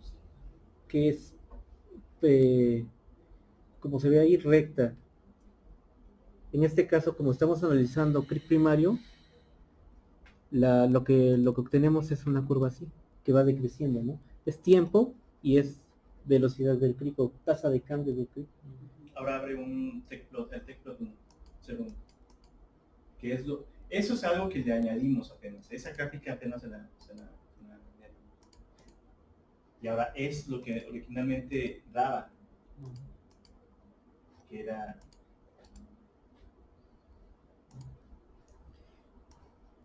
que es, como se ve ahí, recta. En este caso, como estamos analizando CRIP primario, lo que obtenemos es una curva así, que va decreciendo, ¿no? Es tiempo y es velocidad del CRIP o tasa de cambio del CRIP. Ahora abre un TechPlot, el TechPlot 1, que es eso es algo que le añadimos apenas. Esa gráfica apenas se la Y ahora es lo que originalmente daba, que era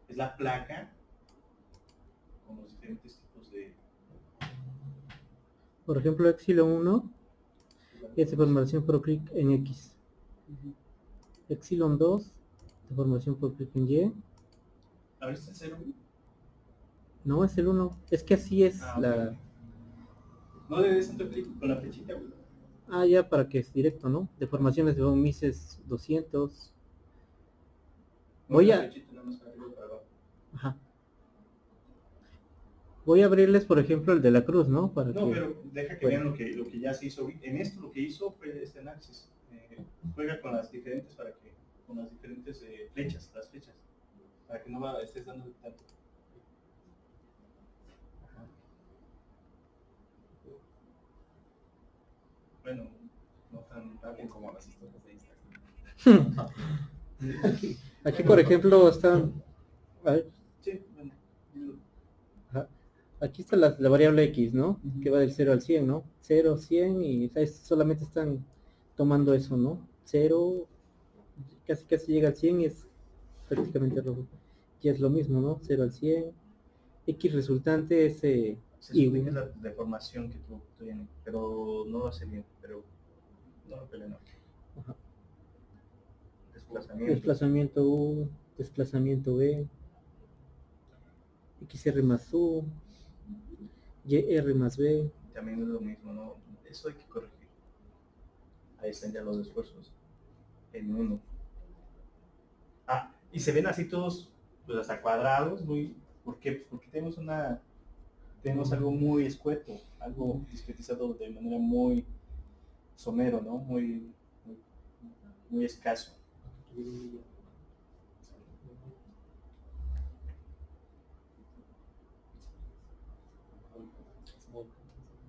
es la placa con los diferentes tipos de Por ejemplo, Epsilon 1 es deformación por clic en X. Epsilon 2, deformación por clic en Y. a ver si es cero. No, es el 1. Es que así es Ah, ok. la... No le des tanto clic con la flechita, güey. Ah, ya, para que es directo, ¿no? Deformaciones de von Mises 200. Voy La a... flechita nada más para arriba y para abajo. Ajá. Voy a abrirles, por ejemplo, el de la cruz, ¿no? Para No, que... pero deja que Bueno. vean lo que ya se hizo ahorita. En esto lo que hizo fue este análisis. Juega con las diferentes con las diferentes flechas, las flechas, para que no estés dando tanto. Ajá. Bueno, no tan rápido como las historias de Instagram. Aquí, por ejemplo, están... A ver, Sí, bueno. ajá. Aquí está la variable X, ¿no? Que va del 0 al 100, ¿no? 0, 100 y solamente están tomando eso, ¿no? 0, casi llega al 100 y es prácticamente rojo. Y es lo mismo, ¿no? 0 al 100. X resultante es Se Y. supone que es la deformación que tú tienes, pero no lo hace bien, pero no lo pelea, no. Ajá. Desplazamiento. Desplazamiento U, desplazamiento V, XR más U, YR más B. También es lo mismo, ¿no? Eso hay que corregir. Ahí están ya los esfuerzos. En uno. Ah, y se ven así todos, pues hasta cuadrados, muy... ¿Por qué? Pues porque tenemos algo muy escueto, algo discretizado de manera muy somero, ¿no? Muy escaso.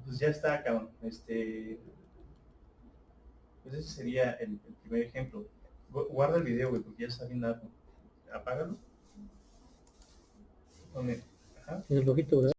Pues ya está, cabrón. Pues ese sería el primer ejemplo. Guarda el video, güey, porque ya está bien largo. Apágalo. Ajá. En el rojito, ¿verdad?